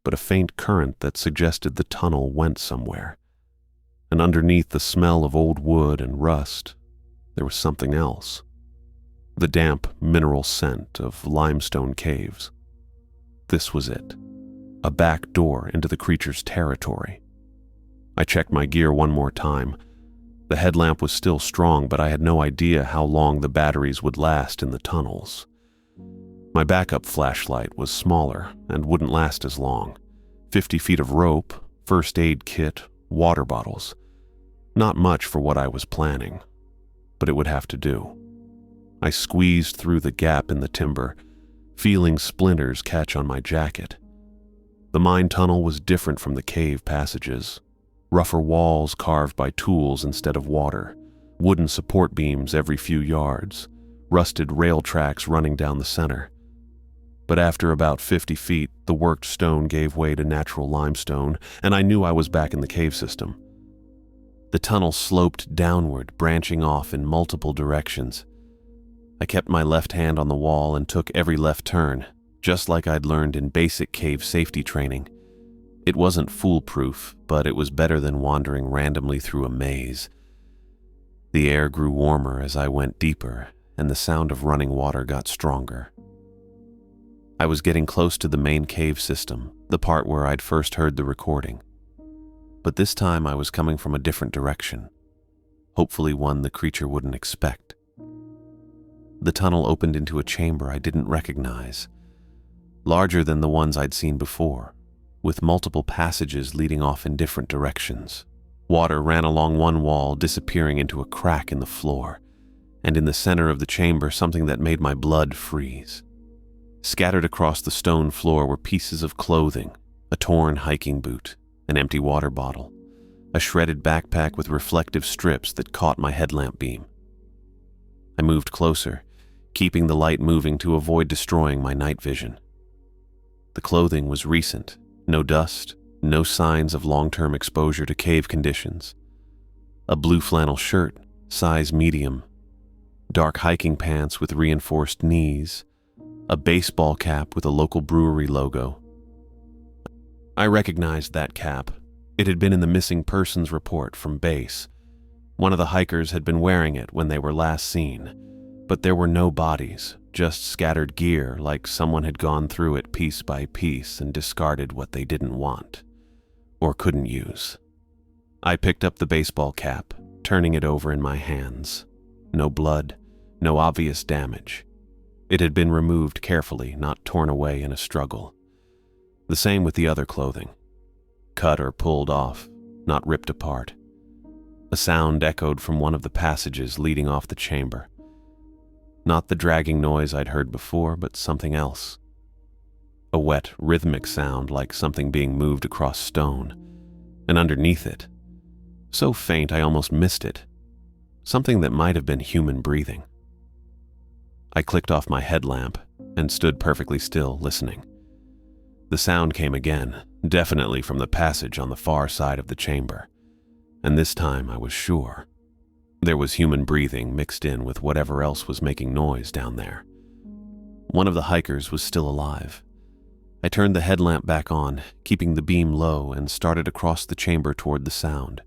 but a faint current that suggested the tunnel went somewhere. And underneath the smell of old wood and rust, there was something else. The damp mineral scent of limestone caves. This was it. A back door into the creature's territory. I checked my gear one more time. The headlamp was still strong, but I had no idea how long the batteries would last in the tunnels. My backup flashlight was smaller and wouldn't last as long. 50 feet of rope, first aid kit, water bottles. Not much for what I was planning, but it would have to do. I squeezed through the gap in the timber, feeling splinters catch on my jacket. The mine tunnel was different from the cave passages. Rougher walls carved by tools instead of water, wooden support beams every few yards, rusted rail tracks running down the center. But after about 50 feet, the worked stone gave way to natural limestone, and I knew I was back in the cave system. The tunnel sloped downward, branching off in multiple directions. I kept my left hand on the wall and took every left turn, just like I'd learned in basic cave safety training. It wasn't foolproof, but it was better than wandering randomly through a maze. The air grew warmer as I went deeper, and the sound of running water got stronger. I was getting close to the main cave system, the part where I'd first heard the recording. But this time I was coming from a different direction, hopefully one the creature wouldn't expect. The tunnel opened into a chamber I didn't recognize, larger than the ones I'd seen before, with multiple passages leading off in different directions. Water ran along one wall, disappearing into a crack in the floor, and in the center of the chamber something that made my blood freeze. Scattered across the stone floor were pieces of clothing, A torn hiking boot, an empty water bottle, a shredded backpack with reflective strips that caught my headlamp beam. I moved closer, keeping the light moving to avoid destroying my night vision. The clothing was recent, no dust, no signs of long-term exposure to cave conditions. A blue flannel shirt, size medium, dark hiking pants with reinforced knees, a baseball cap with a local brewery logo. I recognized that cap. It had been in the missing persons report from base. One of the hikers had been wearing it when they were last seen, but there were no bodies, just scattered gear like someone had gone through it piece by piece and discarded what they didn't want or couldn't use. I picked up the baseball cap, turning it over in my hands. No blood, no obvious damage. It had been removed carefully, not torn away in a struggle. The same with the other clothing. Cut or pulled off, not ripped apart. A sound echoed from one of the passages leading off the chamber. Not the dragging noise I'd heard before, but something else. A wet, rhythmic sound like something being moved across stone. And underneath it, so faint I almost missed it, something that might have been human breathing. I clicked off my headlamp and stood perfectly still, listening. The sound came again, definitely from the passage on the far side of the chamber, and this time I was sure. There was human breathing mixed in with whatever else was making noise down there. One of the hikers was still alive. I turned the headlamp back on, keeping the beam low, and started across the chamber toward the sound.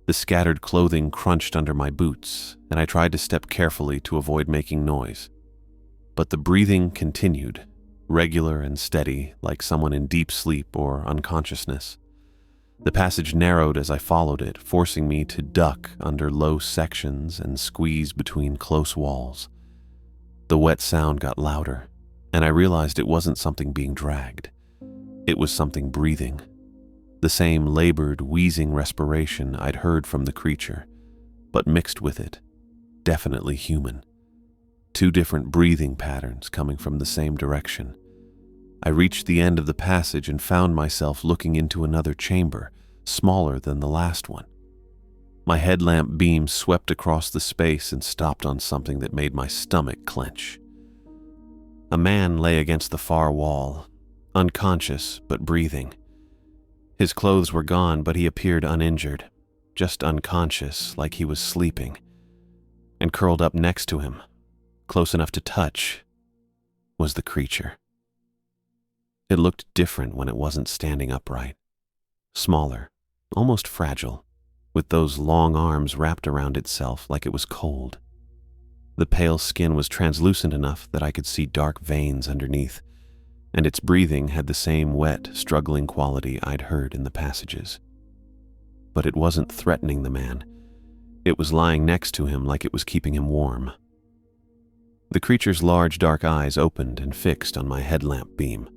The scattered clothing crunched under my boots, and I tried to step carefully to avoid making noise. But the breathing continued, regular and steady, like someone in deep sleep or unconsciousness. The passage narrowed as I followed it, forcing me to duck under low sections and squeeze between close walls. The wet sound got louder, and I realized it wasn't something being dragged. It was something breathing. The same labored, wheezing respiration I'd heard from the creature, but mixed with it, definitely human. Two different breathing patterns coming from the same direction. I reached the end of the passage and found myself looking into another chamber, smaller than the last one. My headlamp beam swept across the space and stopped on something that made my stomach clench. A man lay against the far wall, unconscious but breathing. His clothes were gone, but he appeared uninjured, just unconscious, like he was sleeping. And curled up next to him, close enough to touch, was the creature. It looked different when it wasn't standing upright. Smaller, almost fragile, with those long arms wrapped around itself like it was cold. The pale skin was translucent enough that I could see dark veins underneath, and its breathing had the same wet, struggling quality I'd heard in the passages. But it wasn't threatening the man. It was lying next to him like it was keeping him warm. The creature's large dark eyes opened and fixed on my headlamp beam.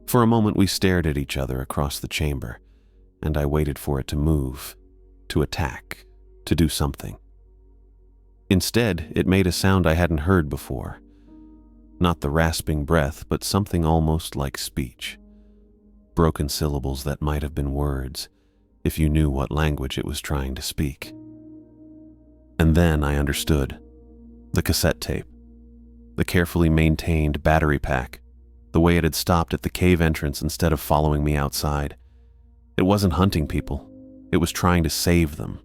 For a moment we stared at each other across the chamber, and I waited for it to move, to attack, to do something. Instead, it made a sound I hadn't heard before. Not the rasping breath, but something almost like speech. Broken syllables that might have been words, if you knew what language it was trying to speak. And then I understood. The cassette tape. The carefully maintained battery pack. The way it had stopped at the cave entrance instead of following me outside. It wasn't hunting people. It was trying to save them.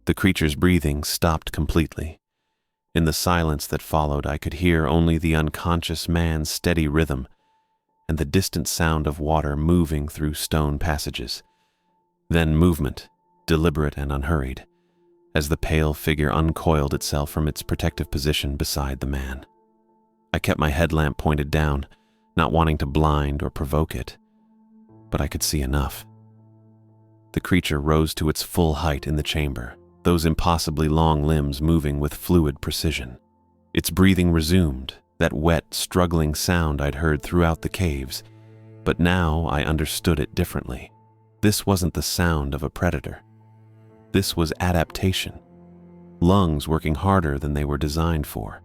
The creature's breathing stopped completely. In the silence that followed, I could hear only the unconscious man's steady rhythm and the distant sound of water moving through stone passages. Then movement, deliberate and unhurried, as the pale figure uncoiled itself from its protective position beside the man. I kept my headlamp pointed down, not wanting to blind or provoke it, but I could see enough. The creature rose to its full height in the chamber, those impossibly long limbs moving with fluid precision. Its breathing resumed, that wet, struggling sound I'd heard throughout the caves, but now I understood it differently. This wasn't the sound of a predator. This was adaptation. Lungs working harder than they were designed for,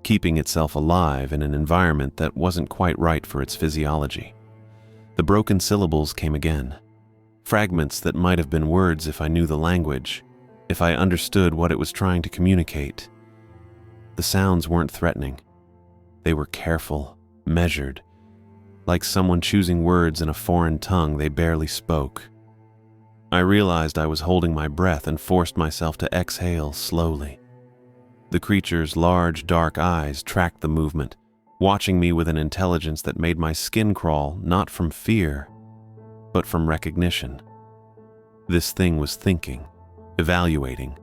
keeping itself alive in an environment that wasn't quite right for its physiology. The broken syllables came again, fragments that might have been words if I knew the language, if I understood what it was trying to communicate. The sounds weren't threatening. They were careful, measured, like someone choosing words in a foreign tongue they barely spoke. I realized I was holding my breath and forced myself to exhale slowly. The creature's large, dark eyes tracked the movement, watching me with an intelligence that made my skin crawl, not from fear, but from recognition. This thing was thinking, evaluating,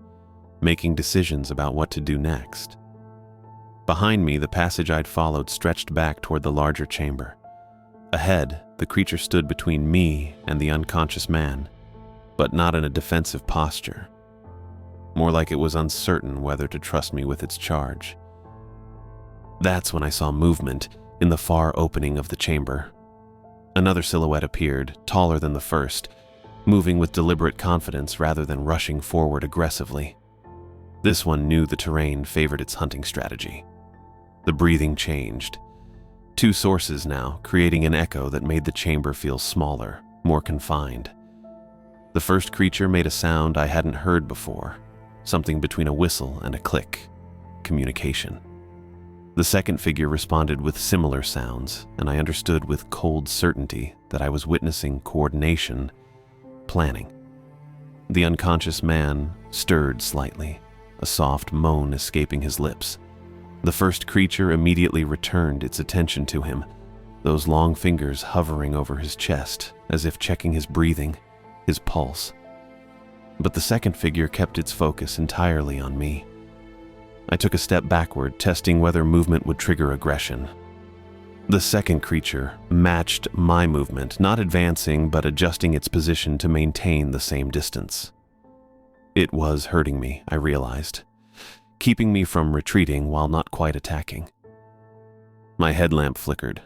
making decisions about what to do next. Behind me, the passage I'd followed stretched back toward the larger chamber. Ahead, the creature stood between me and the unconscious man, but not in a defensive posture. More like it was uncertain whether to trust me with its charge. That's when I saw movement in the far opening of the chamber. Another silhouette appeared, taller than the first, moving with deliberate confidence rather than rushing forward aggressively. This one knew the terrain favored its hunting strategy. The breathing changed. Two sources now, creating an echo that made the chamber feel smaller, more confined. The first creature made a sound I hadn't heard before, something between a whistle and a click. Communication. The second figure responded with similar sounds, and I understood with cold certainty that I was witnessing coordination, planning. The unconscious man stirred slightly, a soft moan escaping his lips. The first creature immediately returned its attention to him, those long fingers hovering over his chest, as if checking his breathing, his pulse. But the second figure kept its focus entirely on me. I took a step backward, testing whether movement would trigger aggression. The second creature matched my movement, not advancing but adjusting its position to maintain the same distance. It was hurting me, I realized, keeping me from retreating while not quite attacking. My headlamp flickered.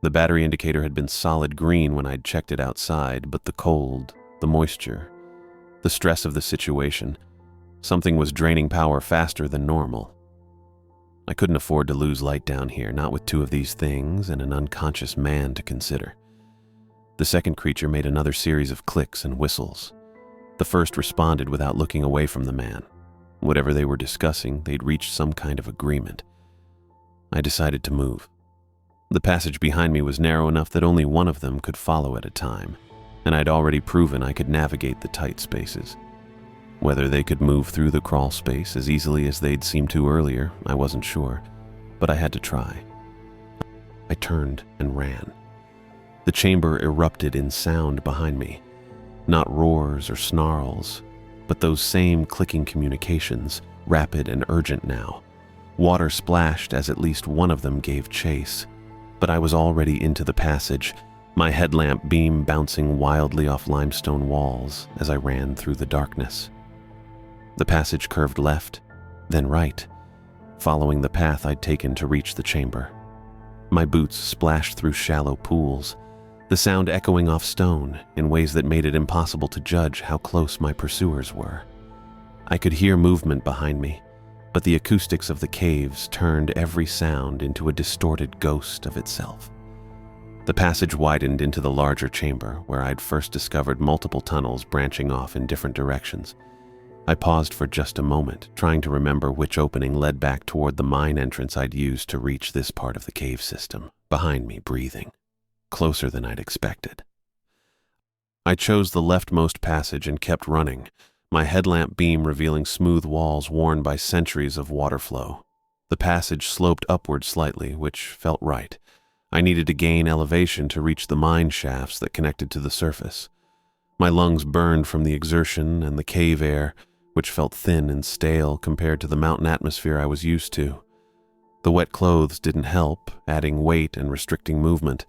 The battery indicator had been solid green when I'd checked it outside, but the cold, the moisture, the stress of the situation, something was draining power faster than normal. I couldn't afford to lose light down here, not with two of these things and an unconscious man to consider. The second creature made another series of clicks and whistles. The first responded without looking away from the man. Whatever they were discussing, they'd reached some kind of agreement. I decided to move. The passage behind me was narrow enough that only one of them could follow at a time, and I'd already proven I could navigate the tight spaces. Whether they could move through the crawl space as easily as they'd seemed to earlier, I wasn't sure, but I had to try. I turned and ran. The chamber erupted in sound behind me. Not roars or snarls, but those same clicking communications, rapid and urgent now. Water splashed as at least one of them gave chase, but I was already into the passage, my headlamp beam bouncing wildly off limestone walls as I ran through the darkness. The passage curved left, then right, following the path I'd taken to reach the chamber. My boots splashed through shallow pools, the sound echoing off stone in ways that made it impossible to judge how close my pursuers were. I could hear movement behind me, but the acoustics of the caves turned every sound into a distorted ghost of itself. The passage widened into the larger chamber, where I'd first discovered multiple tunnels branching off in different directions. I paused for just a moment, trying to remember which opening led back toward the mine entrance I'd used to reach this part of the cave system, behind me breathing, closer than I'd expected. I chose the leftmost passage and kept running, my headlamp beam revealing smooth walls worn by centuries of water flow. The passage sloped upward slightly, which felt right. I needed to gain elevation to reach the mine shafts that connected to the surface. My lungs burned from the exertion, and the cave air, which felt thin and stale compared to the mountain atmosphere I was used to. The wet clothes didn't help, adding weight and restricting movement,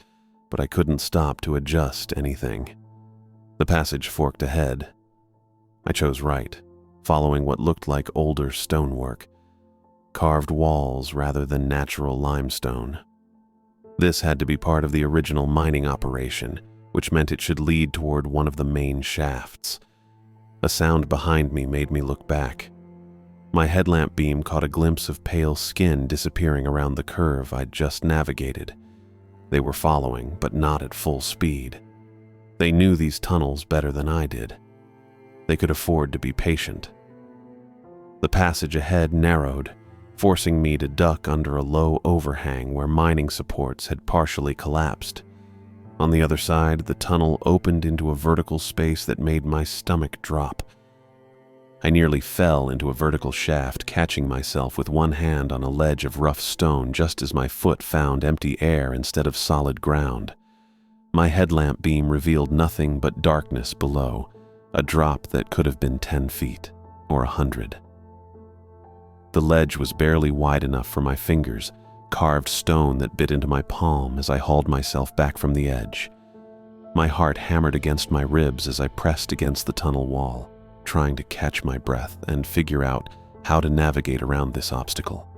but I couldn't stop to adjust anything. The passage forked ahead. I chose right, following what looked like older stonework, carved walls rather than natural limestone. This had to be part of the original mining operation, which meant it should lead toward one of the main shafts. A sound behind me made me look back. My headlamp beam caught a glimpse of pale skin disappearing around the curve I'd just navigated. They were following, but not at full speed. They knew these tunnels better than I did. They could afford to be patient. The passage ahead narrowed, forcing me to duck under a low overhang where mining supports had partially collapsed. On the other side, the tunnel opened into a vertical space that made my stomach drop. I nearly fell into a vertical shaft, catching myself with one hand on a ledge of rough stone just as my foot found empty air instead of solid ground. My headlamp beam revealed nothing but darkness below, a drop that could have been 10 feet or 100. The ledge was barely wide enough for my fingers, carved stone that bit into my palm as I hauled myself back from the edge. My heart hammered against my ribs as I pressed against the tunnel wall, trying to catch my breath and figure out how to navigate around this obstacle.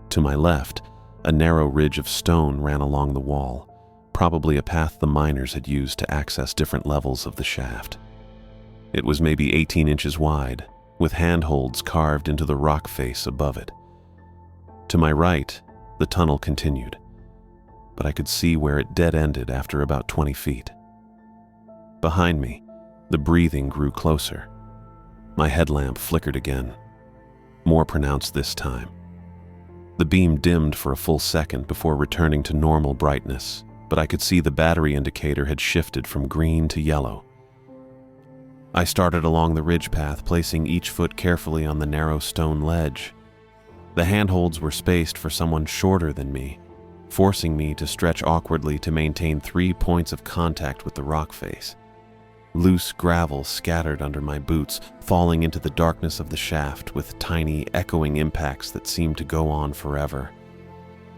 To my left, a narrow ridge of stone ran along the wall, probably a path the miners had used to access different levels of the shaft. It was maybe 18 inches wide, with handholds carved into the rock face above it. To my right, the tunnel continued, but I could see where it dead-ended after about 20 feet. Behind me, the breathing grew closer. My headlamp flickered again, more pronounced this time. The beam dimmed for a full second before returning to normal brightness, but I could see the battery indicator had shifted from green to yellow. I started along the ridge path, placing each foot carefully on the narrow stone ledge. The handholds were spaced for someone shorter than me, forcing me to stretch awkwardly to maintain 3 points of contact with the rock face. Loose gravel scattered under my boots, falling into the darkness of the shaft with tiny, echoing impacts that seemed to go on forever.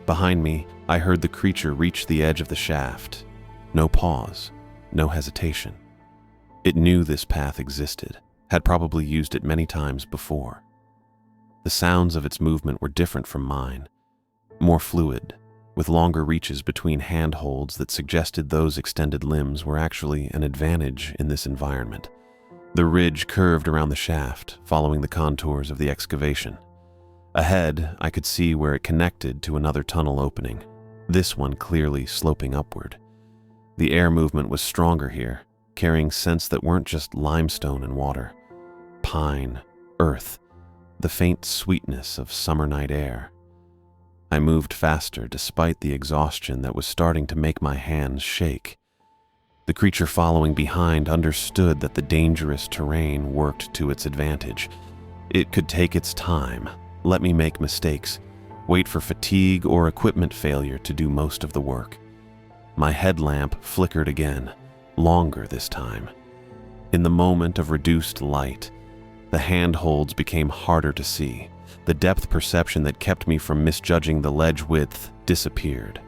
Behind me, I heard the creature reach the edge of the shaft. No pause, no hesitation. It knew this path existed, had probably used it many times before. The sounds of its movement were different from mine, more fluid, with longer reaches between handholds that suggested those extended limbs were actually an advantage in this environment. The ridge curved around the shaft, following the contours of the excavation. Ahead, I could see where it connected to another tunnel opening, this one clearly sloping upward. The air movement was stronger here, carrying scents that weren't just limestone and water. Pine, earth, the faint sweetness of summer night air. I moved faster despite the exhaustion that was starting to make my hands shake. The creature following behind understood that the dangerous terrain worked to its advantage. It could take its time, let me make mistakes, wait for fatigue or equipment failure to do most of the work. My headlamp flickered again, longer this time. In the moment of reduced light, the handholds became harder to see. The depth perception that kept me from misjudging the ledge width disappeared.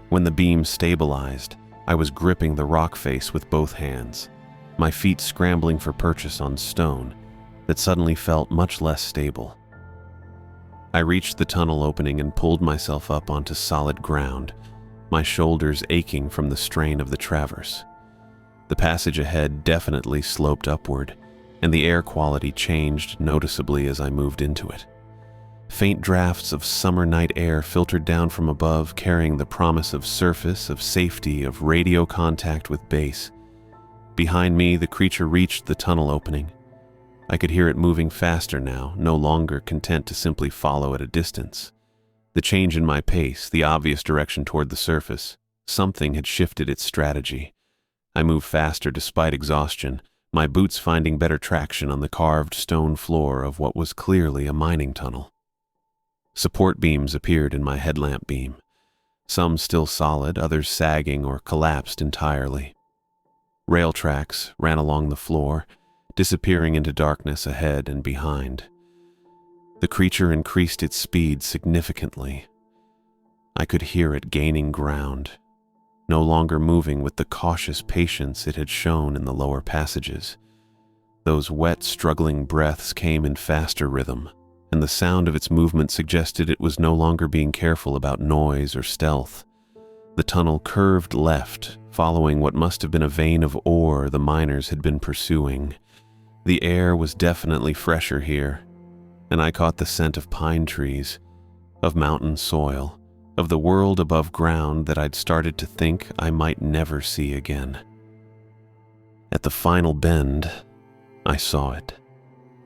When the beam stabilized, I was gripping the rock face with both hands, my feet scrambling for purchase on stone that suddenly felt much less stable. I reached the tunnel opening and pulled myself up onto solid ground, my shoulders aching from the strain of the traverse. The passage ahead definitely sloped upward, and the air quality changed noticeably as I moved into it. Faint drafts of summer night air filtered down from above, carrying the promise of surface, of safety, of radio contact with base. Behind me, the creature reached the tunnel opening. I could hear it moving faster now, no longer content to simply follow at a distance. The change in my pace, the obvious direction toward the surface, something had shifted its strategy. I moved faster despite exhaustion, my boots finding better traction on the carved stone floor of what was clearly a mining tunnel. Support beams appeared in my headlamp beam, some still solid, others sagging or collapsed entirely. Rail tracks ran along the floor, disappearing into darkness ahead and behind. The creature increased its speed significantly. I could hear it gaining ground, no longer moving with the cautious patience it had shown in the lower passages. Those wet, struggling breaths came in faster rhythm, and the sound of its movement suggested it was no longer being careful about noise or stealth. The tunnel curved left, following what must have been a vein of ore the miners had been pursuing. The air was definitely fresher here, and I caught the scent of pine trees, of mountain soil, of the world above ground that I'd started to think I might never see again. At the final bend, I saw it.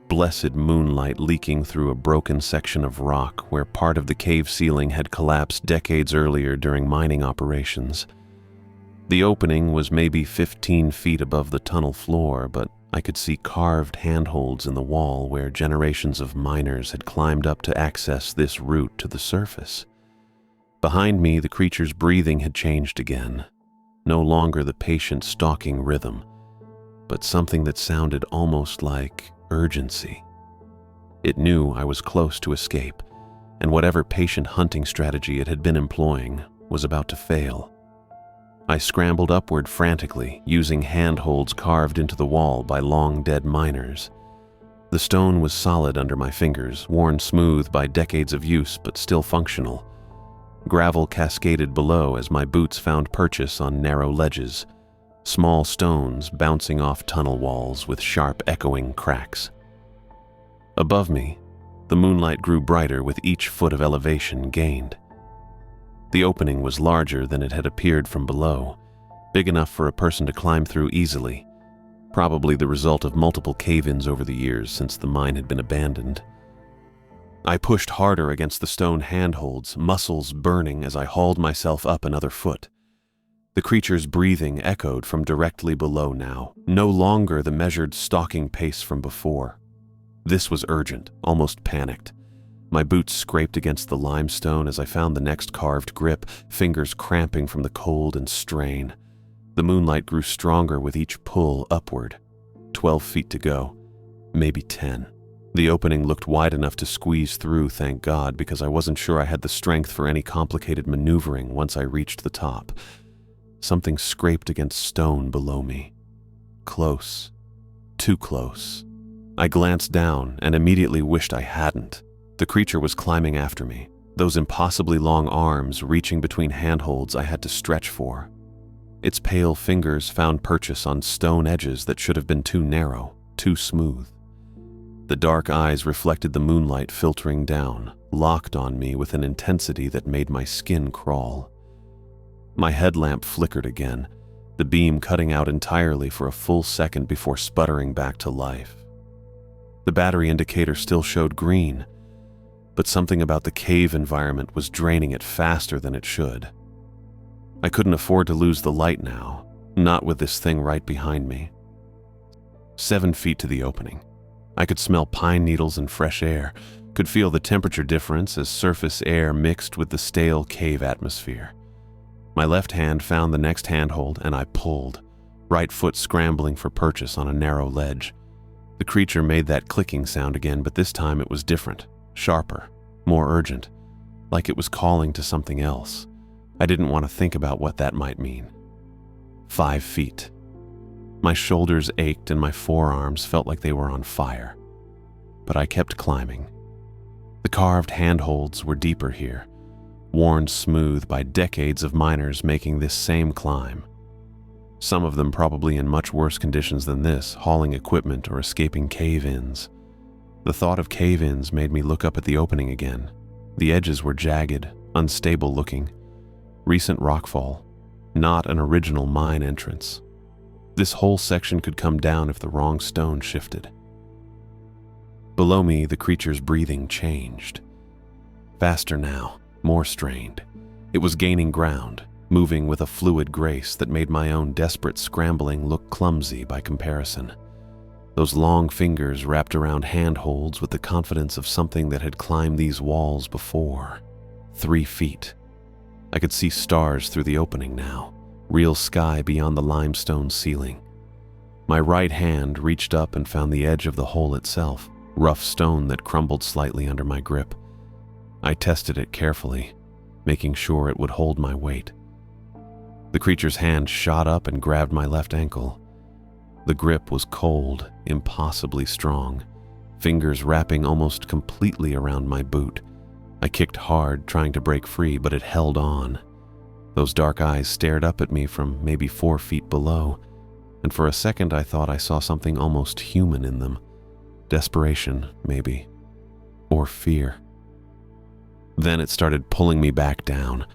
Blessed moonlight leaking through a broken section of rock where part of the cave ceiling had collapsed decades earlier during mining operations. The opening was maybe 15 feet above the tunnel floor, but I could see carved handholds in the wall where generations of miners had climbed up to access this route to the surface. Behind me, the creature's breathing had changed again. No longer the patient stalking rhythm, but something that sounded almost like urgency. It knew I was close to escape, and whatever patient hunting strategy it had been employing was about to fail. I scrambled upward frantically, using handholds carved into the wall by long-dead miners. The stone was solid under my fingers, worn smooth by decades of use but still functional. Gravel cascaded below as my boots found purchase on narrow ledges, small stones bouncing off tunnel walls with sharp echoing cracks. Above me, the moonlight grew brighter with each foot of elevation gained. The opening was larger than it had appeared from below, big enough for a person to climb through easily, probably the result of multiple cave-ins over the years since the mine had been abandoned. I pushed harder against the stone handholds, muscles burning as I hauled myself up another foot. The creature's breathing echoed from directly below now, no longer the measured stalking pace from before. This was urgent, almost panicked. My boots scraped against the limestone as I found the next carved grip, fingers cramping from the cold and strain. The moonlight grew stronger with each pull upward. 12 feet to go, maybe 10. The opening looked wide enough to squeeze through, thank God, because I wasn't sure I had the strength for any complicated maneuvering once I reached the top. Something scraped against stone below me. Close. Too close. I glanced down and immediately wished I hadn't. The creature was climbing after me, those impossibly long arms reaching between handholds I had to stretch for. Its pale fingers found purchase on stone edges that should have been too narrow, too smooth. The dark eyes reflected the moonlight filtering down, locked on me with an intensity that made my skin crawl. My headlamp flickered again, the beam cutting out entirely for a full second before sputtering back to life. The battery indicator still showed green, but something about the cave environment was draining it faster than it should. I couldn't afford to lose the light now, not with this thing right behind me. 7 feet to the opening. I could smell pine needles and fresh air, could feel the temperature difference as surface air mixed with the stale cave atmosphere. My left hand found the next handhold and I pulled, right foot scrambling for purchase on a narrow ledge. The creature made that clicking sound again, but this time it was different, sharper, more urgent, like it was calling to something else. I didn't want to think about what that might mean. 5 feet. My shoulders ached and my forearms felt like they were on fire. But I kept climbing. The carved handholds were deeper here, worn smooth by decades of miners making this same climb. Some of them probably in much worse conditions than this, hauling equipment or escaping cave-ins. The thought of cave-ins made me look up at the opening again. The edges were jagged, unstable looking. Recent rockfall, not an original mine entrance. This whole section could come down if the wrong stone shifted. Below me, the creature's breathing changed. Faster now, more strained. It was gaining ground, moving with a fluid grace that made my own desperate scrambling look clumsy by comparison. Those long fingers wrapped around handholds with the confidence of something that had climbed these walls before. 3 feet. I could see stars through the opening now, real sky beyond the limestone ceiling. My right hand reached up and found the edge of the hole itself, rough stone that crumbled slightly under my grip. I tested it carefully, making sure it would hold my weight. The creature's hand shot up and grabbed my left ankle. The grip was cold, impossibly strong, fingers wrapping almost completely around my boot. I kicked hard, trying to break free, but it held on. Those dark eyes stared up at me from maybe 4 feet below, and for a second I thought I saw something almost human in them. Desperation, maybe. Or fear. Then it started pulling me back down.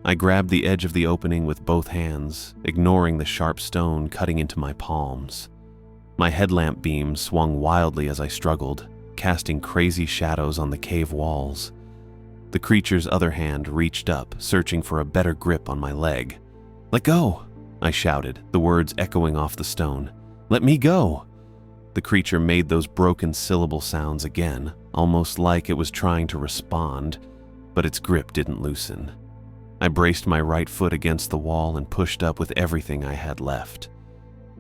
I grabbed the edge of the opening with both hands, ignoring the sharp stone cutting into my palms. My headlamp beam swung wildly as I struggled, casting crazy shadows on the cave walls. The creature's other hand reached up, searching for a better grip on my leg. "Let go!" I shouted, the words echoing off the stone. "Let me go!" The creature made those broken syllable sounds again, almost like it was trying to respond, but its grip didn't loosen. I braced my right foot against the wall and pushed up with everything I had left.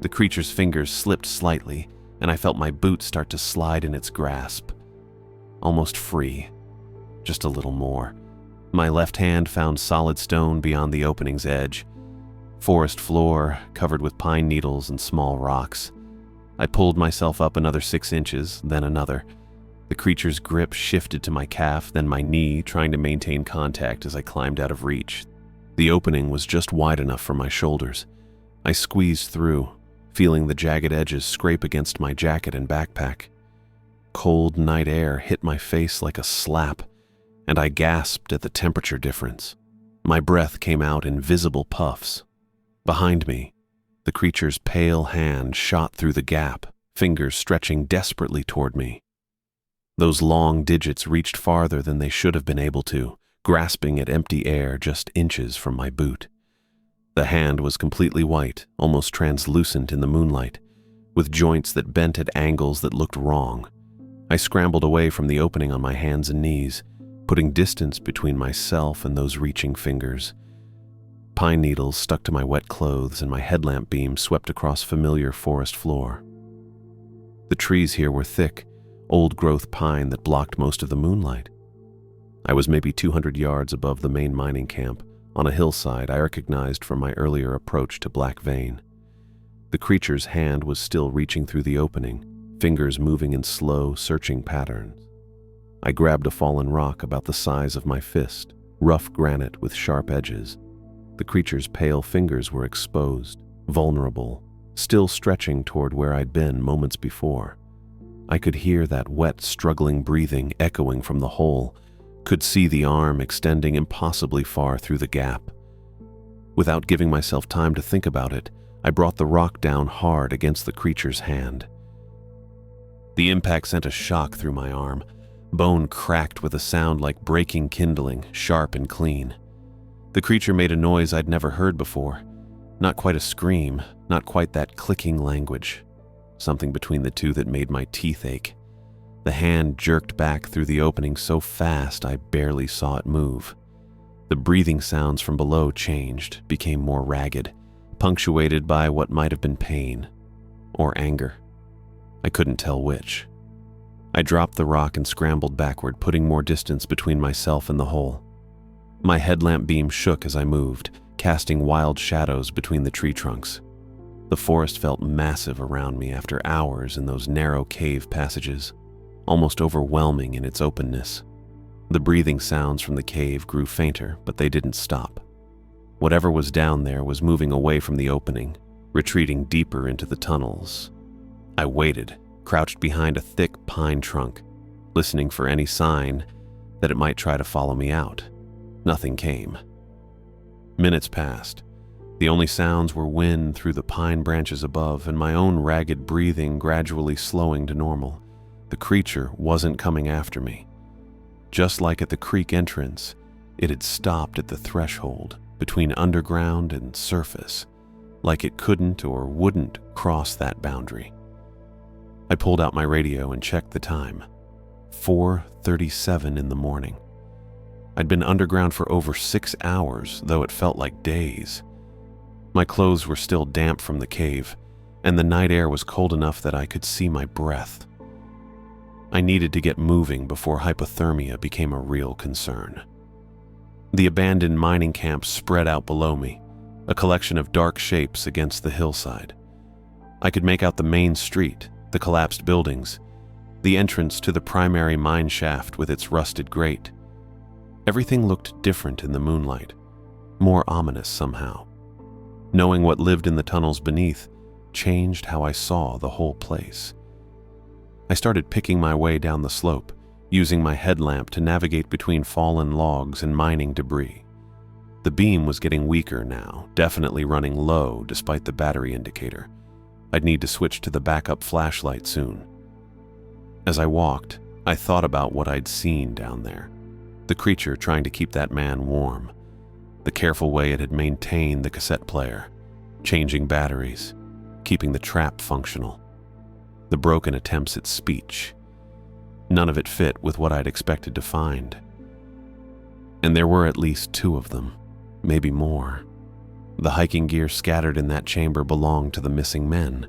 The creature's fingers slipped slightly, and I felt my boot start to slide in its grasp. Almost free. Just a little more. My left hand found solid stone beyond the opening's edge. Forest floor, covered with pine needles and small rocks. I pulled myself up another 6 inches, then another. The creature's grip shifted to my calf, then my knee, trying to maintain contact as I climbed out of reach. The opening was just wide enough for my shoulders. I squeezed through, feeling the jagged edges scrape against my jacket and backpack. Cold night air hit my face like a slap, and I gasped at the temperature difference. My breath came out in visible puffs. Behind me, the creature's pale hand shot through the gap, fingers stretching desperately toward me. Those long digits reached farther than they should have been able to, grasping at empty air just inches from my boot. The hand was completely white, almost translucent in the moonlight, with joints that bent at angles that looked wrong. I scrambled away from the opening on my hands and knees, putting distance between myself and those reaching fingers. Pine needles stuck to my wet clothes and my headlamp beam swept across familiar forest floor. The trees here were thick, old-growth pine that blocked most of the moonlight. I was maybe 200 yards above the main mining camp, on a hillside I recognized from my earlier approach to Black Vein. The creature's hand was still reaching through the opening, fingers moving in slow, searching patterns. I grabbed a fallen rock about the size of my fist, rough granite with sharp edges. The creature's pale fingers were exposed, vulnerable, still stretching toward where I'd been moments before. I could hear that wet, struggling breathing echoing from the hole, could see the arm extending impossibly far through the gap. Without giving myself time to think about it, I brought the rock down hard against the creature's hand. The impact sent a shock through my arm. Bone cracked with a sound like breaking kindling, sharp and clean. The creature made a noise I'd never heard before. Not quite a scream, not quite that clicking language. Something between the two that made my teeth ache. The hand jerked back through the opening so fast I barely saw it move. The breathing sounds from below changed, became more ragged, punctuated by what might have been pain or anger. I couldn't tell which. I dropped the rock and scrambled backward, putting more distance between myself and the hole. My headlamp beam shook as I moved, casting wild shadows between the tree trunks. The forest felt massive around me after hours in those narrow cave passages, almost overwhelming in its openness. The breathing sounds from the cave grew fainter, but they didn't stop. Whatever was down there was moving away from the opening, retreating deeper into the tunnels. I waited, crouched behind a thick pine trunk, listening for any sign that it might try to follow me out. Nothing came. Minutes passed. The only sounds were wind through the pine branches above and my own ragged breathing gradually slowing to normal. The creature wasn't coming after me. Just like at the creek entrance, it had stopped at the threshold between underground and surface, like it couldn't or wouldn't cross that boundary. I pulled out my radio and checked the time. 4:37 in the morning. I'd been underground for over 6 hours, though it felt like days. My clothes were still damp from the cave, and the night air was cold enough that I could see my breath. I needed to get moving before hypothermia became a real concern. The abandoned mining camp spread out below me, a collection of dark shapes against the hillside. I could make out the main street, the collapsed buildings, the entrance to the primary mine shaft with its rusted grate. Everything looked different in the moonlight, more ominous somehow. Knowing what lived in the tunnels beneath changed how I saw the whole place. I started picking my way down the slope, using my headlamp to navigate between fallen logs and mining debris. The beam was getting weaker now, definitely running low despite the battery indicator. I'd need to switch to the backup flashlight soon. As I walked, I thought about what I'd seen down there. The creature trying to keep that man warm. The careful way it had maintained the cassette player, changing batteries, keeping the trap functional. The broken attempts at speech. None of it fit with what I'd expected to find. And there were at least 2 of them, maybe more. The hiking gear scattered in that chamber belonged to the missing men.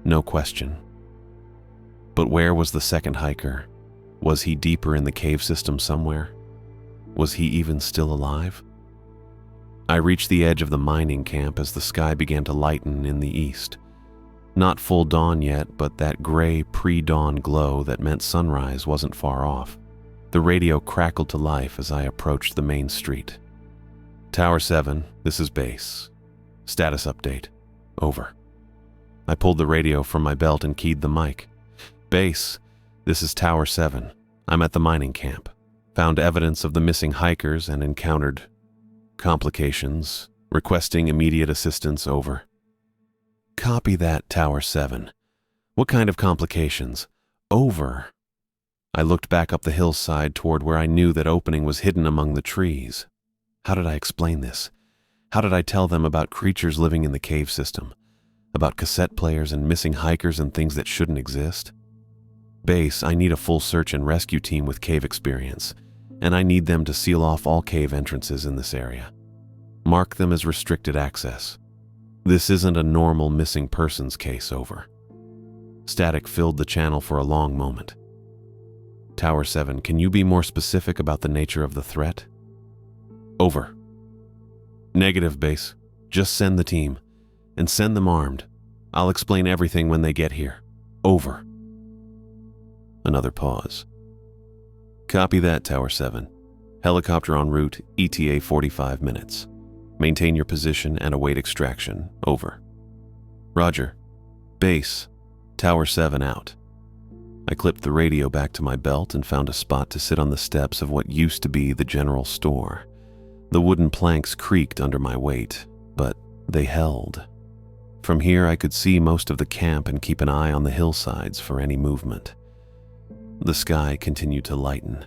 No question. But where was the second hiker? Was he deeper in the cave system somewhere? Was he even still alive? I reached the edge of the mining camp as the sky began to lighten in the east. Not full dawn yet, but that gray pre-dawn glow that meant sunrise wasn't far off. The radio crackled to life as I approached the main street. Tower 7, this is base. Status update. Over. I pulled the radio from my belt and keyed the mic. Base, this is Tower 7. I'm at the mining camp. Found evidence of the missing hikers and encountered complications. Requesting immediate assistance. Over. Copy that, Tower 7. What kind of complications? Over. I looked back up the hillside toward where I knew that opening was hidden among the trees. How did I explain this? How did I tell them about creatures living in the cave system? About cassette players and missing hikers and things that shouldn't exist? Base, I need a full search and rescue team with cave experience, and I need them to seal off all cave entrances in this area. Mark them as restricted access. This isn't a normal missing persons case. Over. Static filled the channel for a long moment. Tower 7, can you be more specific about the nature of the threat? Over. Negative, Base. Just send the team. And send them armed. I'll explain everything when they get here. Over. Another pause. Copy that, Tower 7. Helicopter en route, ETA 45 minutes. Maintain your position and await extraction. Over. Roger. Base. Tower 7 out. I clipped the radio back to my belt and found a spot to sit on the steps of what used to be the general store. The wooden planks creaked under my weight, but they held. From here I could see most of the camp and keep an eye on the hillsides for any movement. The sky continued to lighten,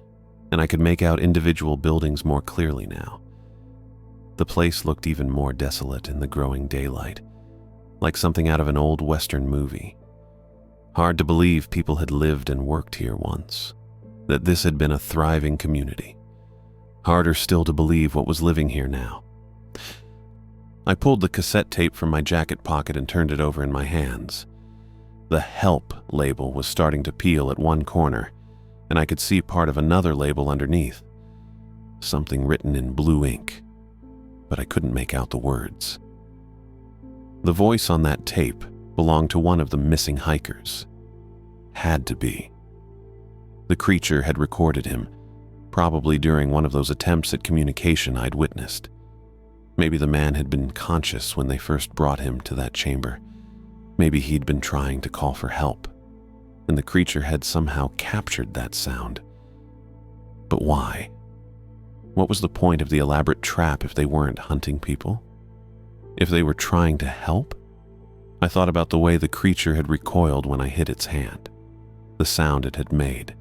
and I could make out individual buildings more clearly now. The place looked even more desolate in the growing daylight, like something out of an old Western movie. Hard to believe people had lived and worked here once, that this had been a thriving community. Harder still to believe what was living here now. I pulled the cassette tape from my jacket pocket and turned it over in my hands. The "Help" label was starting to peel at one corner, and I could see part of another label underneath. Something written in blue ink, but I couldn't make out the words. The voice on that tape belonged to one of the missing hikers. Had to be. The creature had recorded him, probably during one of those attempts at communication I'd witnessed. Maybe the man had been conscious when they first brought him to that chamber. Maybe he'd been trying to call for help, and the creature had somehow captured that sound. But why? What was the point of the elaborate trap if they weren't hunting people? If they were trying to help? I thought about the way the creature had recoiled when I hit its hand, the sound it had made.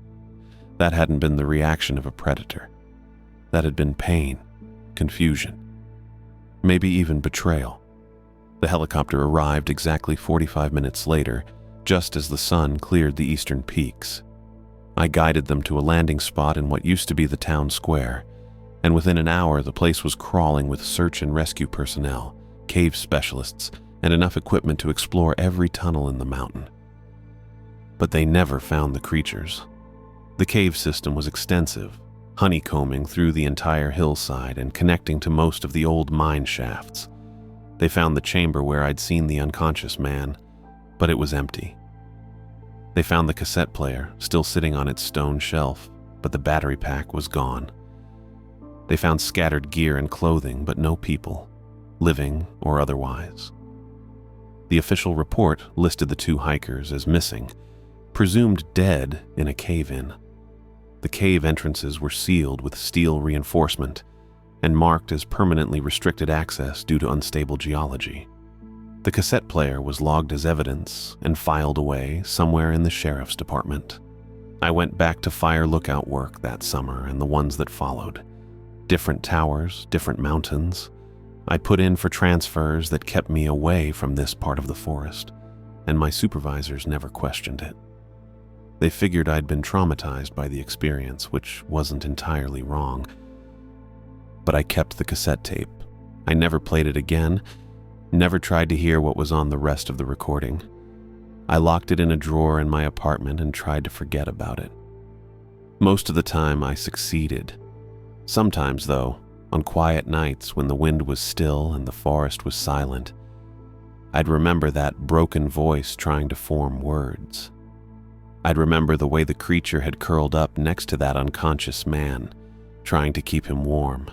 That hadn't been the reaction of a predator. That had been pain, confusion, maybe even betrayal. The helicopter arrived exactly 45 minutes later, just as the sun cleared the eastern peaks. I guided them to a landing spot in what used to be the town square, and within an hour the place was crawling with search and rescue personnel, cave specialists, and enough equipment to explore every tunnel in the mountain. But they never found the creatures. The cave system was extensive, honeycombing through the entire hillside and connecting to most of the old mine shafts. They found the chamber where I'd seen the unconscious man, but it was empty. They found the cassette player still sitting on its stone shelf, but the battery pack was gone. They found scattered gear and clothing, but no people, living or otherwise. The official report listed the 2 hikers as missing, presumed dead in a cave-in. The cave entrances were sealed with steel reinforcement and marked as permanently restricted access due to unstable geology. The cassette player was logged as evidence and filed away somewhere in the sheriff's department. I went back to fire lookout work that summer and the ones that followed. Different towers, different mountains. I put in for transfers that kept me away from this part of the forest, and my supervisors never questioned it. They figured I'd been traumatized by the experience, which wasn't entirely wrong. But I kept the cassette tape. I never played it again, never tried to hear what was on the rest of the recording. I locked it in a drawer in my apartment and tried to forget about it. Most of the time, I succeeded. Sometimes, though, on quiet nights when the wind was still and the forest was silent, I'd remember that broken voice trying to form words. I'd remember the way the creature had curled up next to that unconscious man, trying to keep him warm.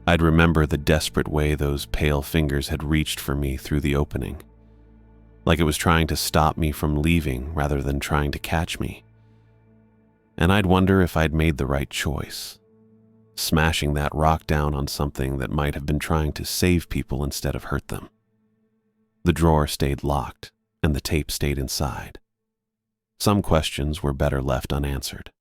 I'd remember the desperate way those pale fingers had reached for me through the opening, like it was trying to stop me from leaving rather than trying to catch me. And I'd wonder if I'd made the right choice, smashing that rock down on something that might have been trying to save people instead of hurt them. The drawer stayed locked, and the tape stayed inside. Some questions were better left unanswered.